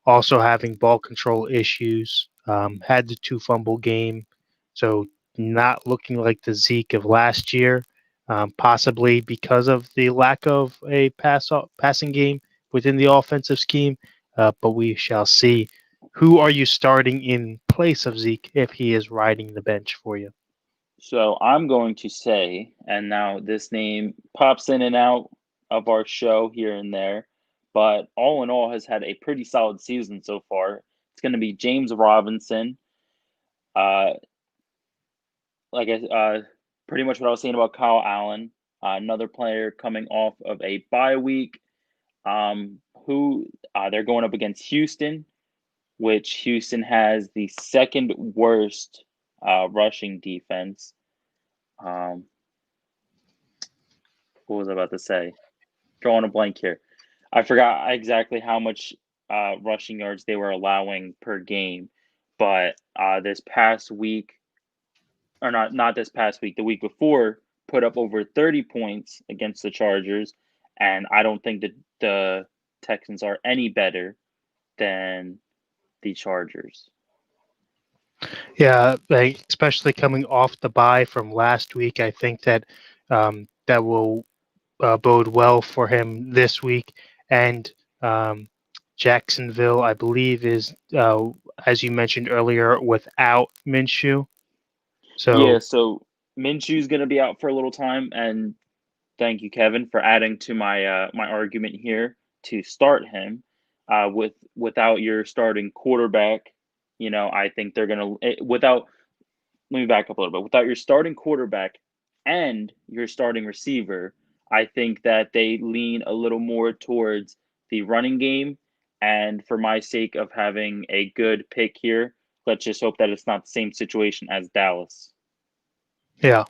Speaker 1: Also having ball control issues. Had the 2 fumble game, so not looking like the Zeke of last year. Possibly because of the lack of a passing game within the offensive scheme. But we shall see. Who are you starting in place of Zeke if he is riding the bench for you?
Speaker 3: So I'm going to say, and now this name pops in and out of our show here and there, but all in all has had a pretty solid season so far. It's going to be James Robinson. Uh, pretty much what I was saying about Kyle Allen, another player coming off of a bye week. Who they're going up against Houston, which Houston has the second worst rushing defense. What was I about to say? Drawing a blank here. I forgot exactly how much rushing yards they were allowing per game, but this past week, or not this past week, the week before, put up over 30 points against the Chargers, and I don't think that the Texans are any better than the Chargers.
Speaker 1: Yeah, especially coming off the bye from last week, I think that that will bode well for him this week. And um, Jacksonville, I believe, is as you mentioned earlier, without Minshew.
Speaker 3: Yeah,
Speaker 1: So
Speaker 3: so Minshew's going to be out for a little time, and thank you, Kevin, for adding to my argument here to start him. Without your starting quarterback, I think they're going to without. Let me back up a little bit. Without your starting quarterback and your starting receiver, I think that they lean a little more towards the running game. And for my sake of having a good pick here, let's just hope that it's not the same situation as Dallas.
Speaker 1: yeah,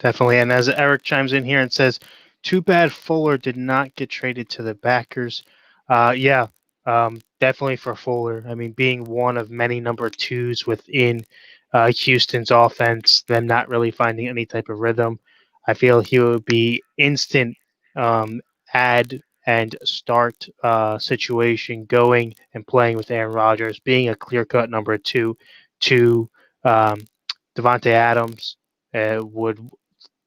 Speaker 1: definitely. And as Eric chimes in here and says, too bad Fuller did not get traded to the backers. Yeah, definitely for Fuller. I mean, being one of many number twos within Houston's offense, them not really finding any type of rhythm, I feel he would be instant um, add and start situation going and playing with Aaron Rodgers, being a clear cut number two to um, Devontae Adams would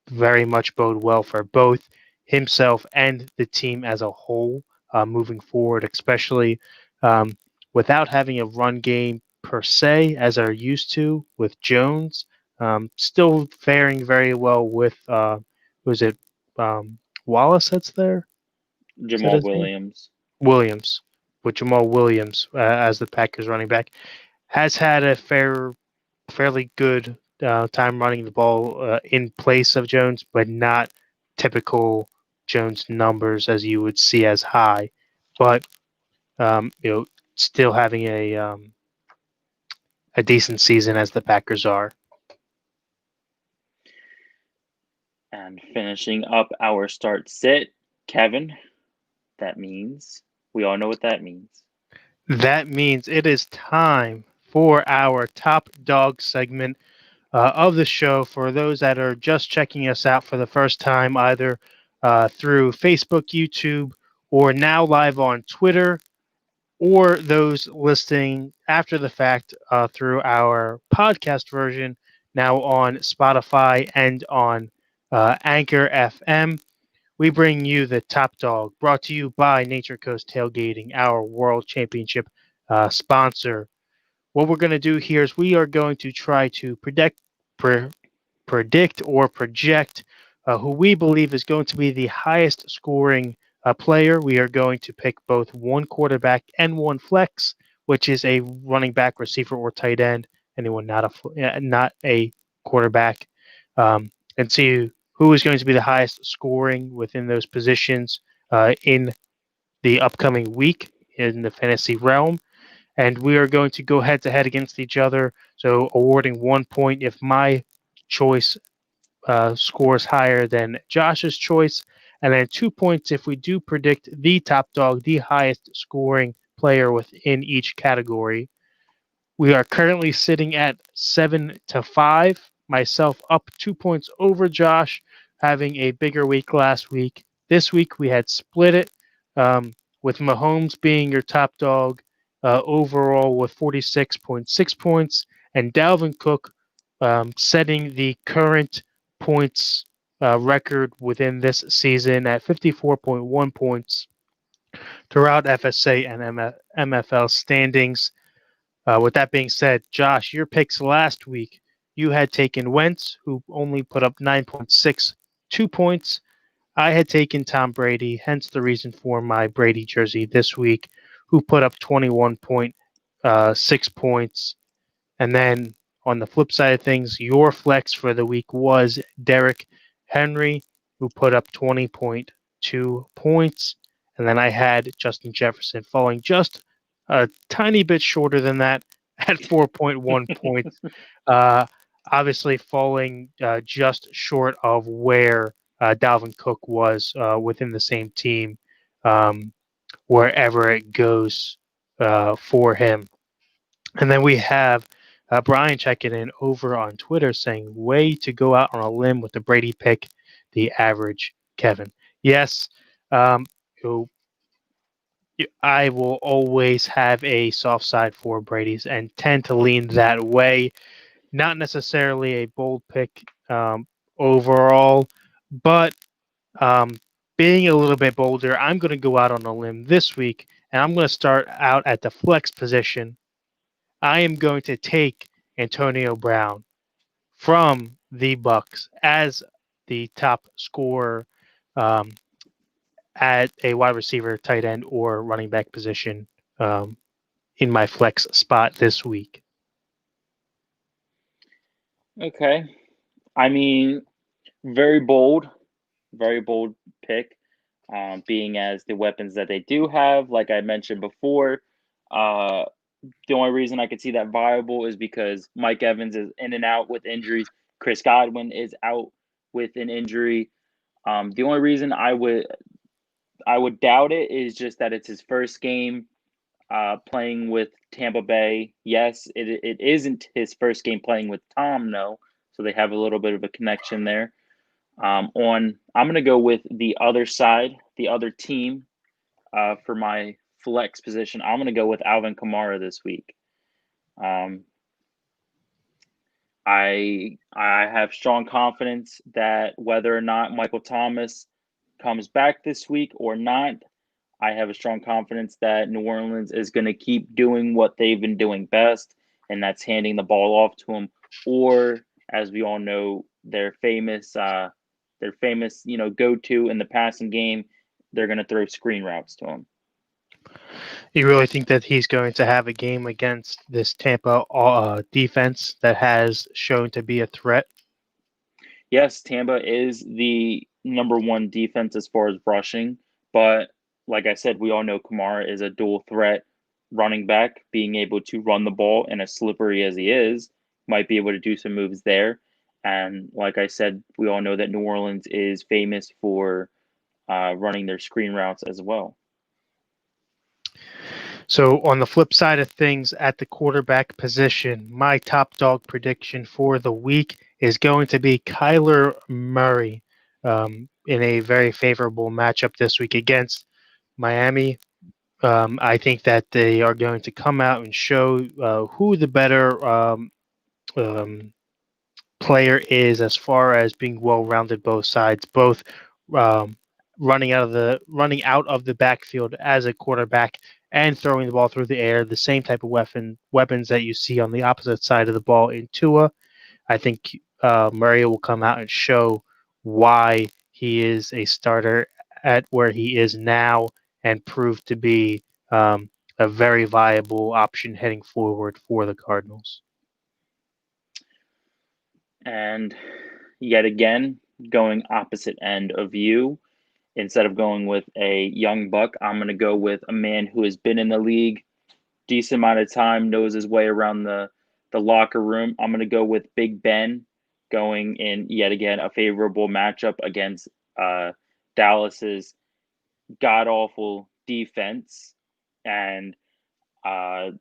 Speaker 1: very much bode well for both himself and the team as a whole moving forward, especially without having a run game per se as are used to with Jones. Still faring very well with was it Wallace that's there? Is that
Speaker 3: Jamal
Speaker 1: his name?
Speaker 3: Williams.
Speaker 1: Williams, with Jamal Williams as the Packers running back, has had a fairly good time running the ball in place of Jones, but not typical Jones numbers as you would see as high. But still having a decent season as the Packers are.
Speaker 3: And finishing up our start sit, Kevin, that means we all know what that means.
Speaker 1: That means it is time for our top dog segment of the show. For those that are just checking us out for the first time, either through Facebook, YouTube, or now live on Twitter, or those listening after the fact through our podcast version, now on Spotify and on Anchor FM. We bring you the Top Dog, brought to you by Nature Coast Tailgating, our World Championship sponsor. What we're going to do here is we are going to try to predict or project who we believe is going to be the highest scoring player. We are going to pick both one quarterback and one flex, which is a running back, receiver, or tight end. Anyone not a quarterback, and see who is going to be the highest scoring within those positions in the upcoming week in the fantasy realm. And we are going to go head to head against each other. So awarding 1 point if my choice scores higher than Josh's choice, and then 2 points if we do predict the top dog, the highest scoring player within each category. We are currently sitting at 7-5. Myself up 2 points over Josh, having a bigger week last week. This week we had split it with Mahomes being your top dog overall with 46.6 points, and Dalvin Cook setting the current points record within this season at 54.1 points throughout FSA and MFL standings. With that being said, Josh, your picks last week, you had taken Wentz, who only put up 9.62 points. I had taken Tom Brady, hence the reason for my Brady jersey this week, who put up 21.6 points. And then on the flip side of things, your flex for the week was Derrick Henry, who put up 20.2 points. And then I had Justin Jefferson falling just a tiny bit shorter than that at 4.1 points. Uh, Obviously, falling just short of where Dalvin Cook was within the same team, wherever it goes for him. And then we have Brian checking in over on Twitter saying, way to go out on a limb with the Brady pick, the average Kevin. Yes, um, I will always have a soft side for Brady's and tend to lean that way. Not necessarily a bold pick overall, but um, being a little bit bolder, I'm going to go out on a limb this week, and I'm going to start out at the flex position. I am going to take Antonio Brown from the Bucks as the top scorer um, at a wide receiver, tight end, or running back position um, in my flex spot this week.
Speaker 3: Okay. I mean, very bold, very bold pick. Being as the weapons that they do have, like I mentioned before, uh, the only reason I could see that viable is because Mike Evans is in and out with injuries. Chris Godwin is out with an injury. The only reason I would doubt it is just that it's his first game playing with Tampa Bay. Yes, it isn't his first game playing with Tom, no. So they have a little bit of a connection there. I'm gonna go with the other side, the other team, for my flex position. I'm gonna go with Alvin Kamara this week. Um, I have strong confidence that whether or not Michael Thomas comes back this week or not, I have a strong confidence that New Orleans is going to keep doing what they've been doing best, and that's handing the ball off to him. Or, as we all know, their famous, go-to in the passing game. They're going to throw screen routes to him.
Speaker 1: You really think that he's going to have a game against this Tampa defense that has shown to be a threat?
Speaker 3: Yes, Tampa is the number one defense as far as rushing, but like I said, we all know Kamara is a dual threat running back, being able to run the ball and as slippery as he is, might be able to do some moves there. And like I said, we all know that New Orleans is famous for running their screen routes as well.
Speaker 1: So, on the flip side of things, at the quarterback position, my top dog prediction for the week is going to be Kyler Murray in a very favorable matchup this week against Miami. I think that they are going to come out and show who the better um, player is as far as being well-rounded both sides, both um, running out of the backfield as a quarterback and throwing the ball through the air, the same type of weapons that you see on the opposite side of the ball in Tua. I think Murray will come out and show why he is a starter at where he is now and prove to be a very viable option heading forward for the Cardinals.
Speaker 3: And yet again, going opposite end of you, instead of going with a young buck, I'm going to go with a man who has been in the league decent amount of time, knows his way around the locker room. I'm going to go with Big Ben, going in yet again a favorable matchup against Dallas's god awful defense, and uh,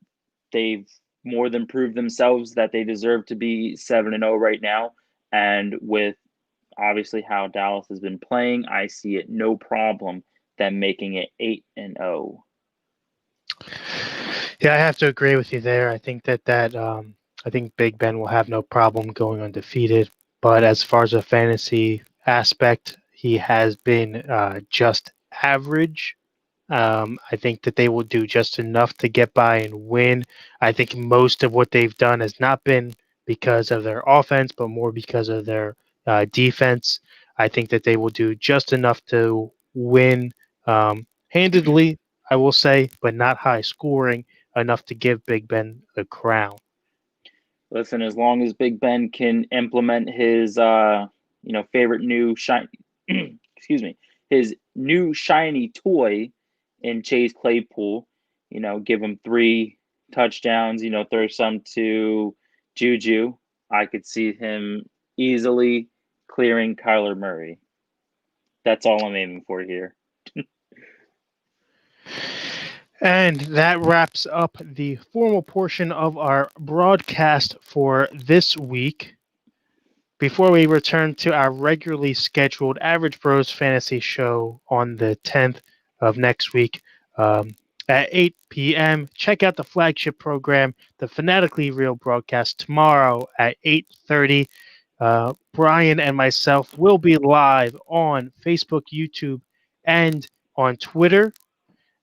Speaker 3: they've more than proved themselves that they deserve to be 7-0 right now. And with obviously how Dallas has been playing, I see it no problem them making it 8-0.
Speaker 1: Yeah, I have to agree with you there. I think that I think Big Ben will have no problem going undefeated. But as far as a fantasy aspect, he has been just average. I think that they will do just enough to get by and win. I think most of what they've done has not been because of their offense, but more because of their defense. I think that they will do just enough to win handedly, I will say, but not high scoring enough to give Big Ben the crown.
Speaker 3: Listen, as long as Big Ben can implement his favorite new shiny excuse me, his new shiny toy in Chase Claypool, give him 3 touchdowns, throw some to Juju, I could see him easily clearing Kyler Murray. That's all I'm aiming for here.
Speaker 1: And that wraps up the formal portion of our broadcast for this week. Before we return to our regularly scheduled Average Bros Fantasy Show on the 10th of next week at 8 p.m., check out the flagship program, the Fanatically Real broadcast tomorrow at 8:30. Brian and myself will be live on Facebook, YouTube, and on Twitter.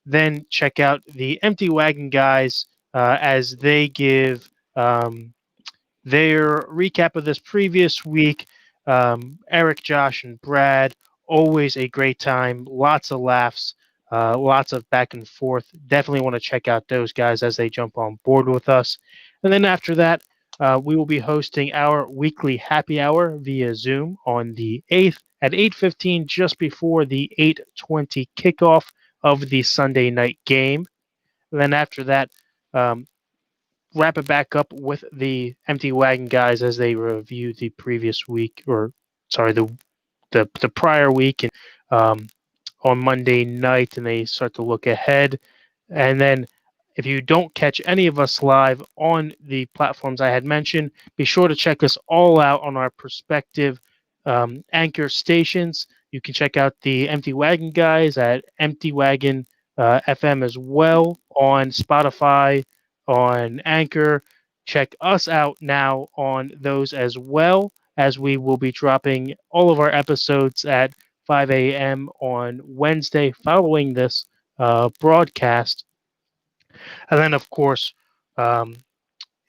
Speaker 1: Then check out the Empty Wagon guys as they give their recap of this previous week. Eric, Josh, and Brad, always a great time. Lots of laughs, lots of back and forth. Definitely want to check out those guys as they jump on board with us. And then after that, we will be hosting our weekly happy hour via Zoom on the 8th at 8:15, just before the 8:20 kickoff of the Sunday night game. And then after that, um, wrap it back up with the Empty Wagon guys as they review the previous week, or sorry, the prior week, and on Monday night, and they start to look ahead. And then, if you don't catch any of us live on the platforms I had mentioned, be sure to check us all out on our prospective anchor stations. You can check out the Empty Wagon guys at Empty Wagon FM as well on Spotify, on Anchor. Check us out now on those as well, as we will be dropping all of our episodes at 5 a.m. on Wednesday following this broadcast. And then, of course, um,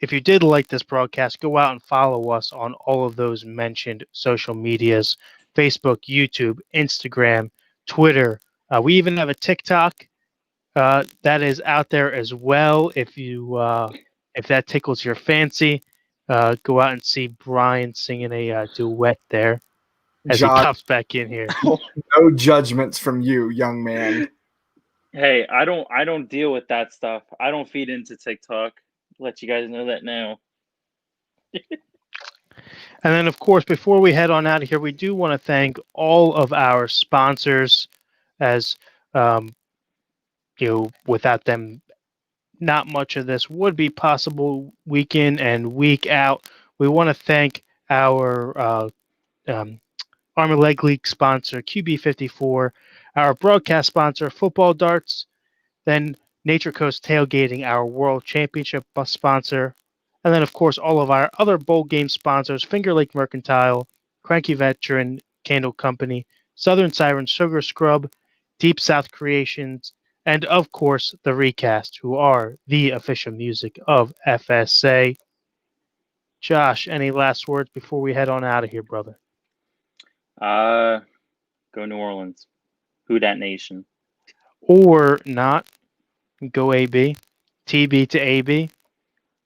Speaker 1: if you did like this broadcast, go out and follow us on all of those mentioned social medias: Facebook, YouTube, Instagram, Twitter. We even have a TikTok that is out there as well. If that tickles your fancy, go out and see Brian singing a duet there as he
Speaker 2: Josh,
Speaker 1: pops back in here.
Speaker 2: no judgments from you, young man.
Speaker 3: Hey, I don't deal with that stuff. I don't feed into TikTok. Let you guys know that now.
Speaker 1: And then, of course, before we head on out of here, we do want to thank all of our sponsors, as without them, not much of this would be possible week in and week out. We want to thank our Arm and Leg League sponsor, QB54, our broadcast sponsor, Football Darts, then Nature Coast Tailgating, our World Championship bus sponsor, and then, of course, all of our other bowl game sponsors: Finger Lake Mercantile, Cranky Veteran Candle Company, Southern Siren Sugar Scrub, Deep South Creations, and, of course, the Recast, who are the official music of FSA. Josh, any last words before we head on out of here, brother?
Speaker 3: Go New Orleans. Who dat nation?
Speaker 1: Or not? Go AB. TB to AB.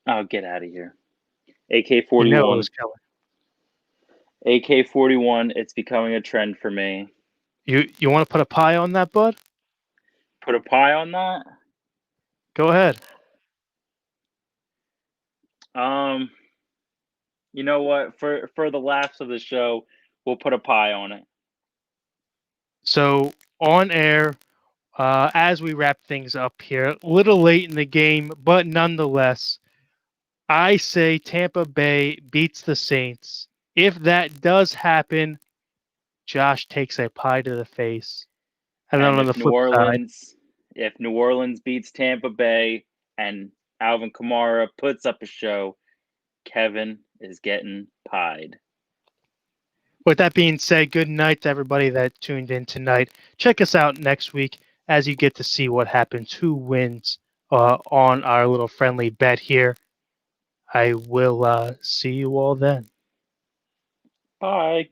Speaker 3: Oh, get out of here.
Speaker 1: You
Speaker 3: AK-41.
Speaker 1: know it was coming.
Speaker 3: AK-41. It's becoming a trend for me.
Speaker 1: You want to put a pie on that, bud?
Speaker 3: Put a pie on that.
Speaker 1: Go ahead.
Speaker 3: You know what? For the laughs of the show, we'll put a pie on it.
Speaker 1: So on air, as we wrap things up here, a little late in the game, but nonetheless, I say Tampa Bay beats the Saints. If that does happen, Josh takes a pie to the face. And then on the flip side,
Speaker 3: if New Orleans beats Tampa Bay and Alvin Kamara puts up a show, Kevin is getting pied.
Speaker 1: with that being said, good night to everybody that tuned in tonight. Check us out next week as you get to see what happens, who wins on our little friendly bet here. I will see you all then.
Speaker 3: Bye.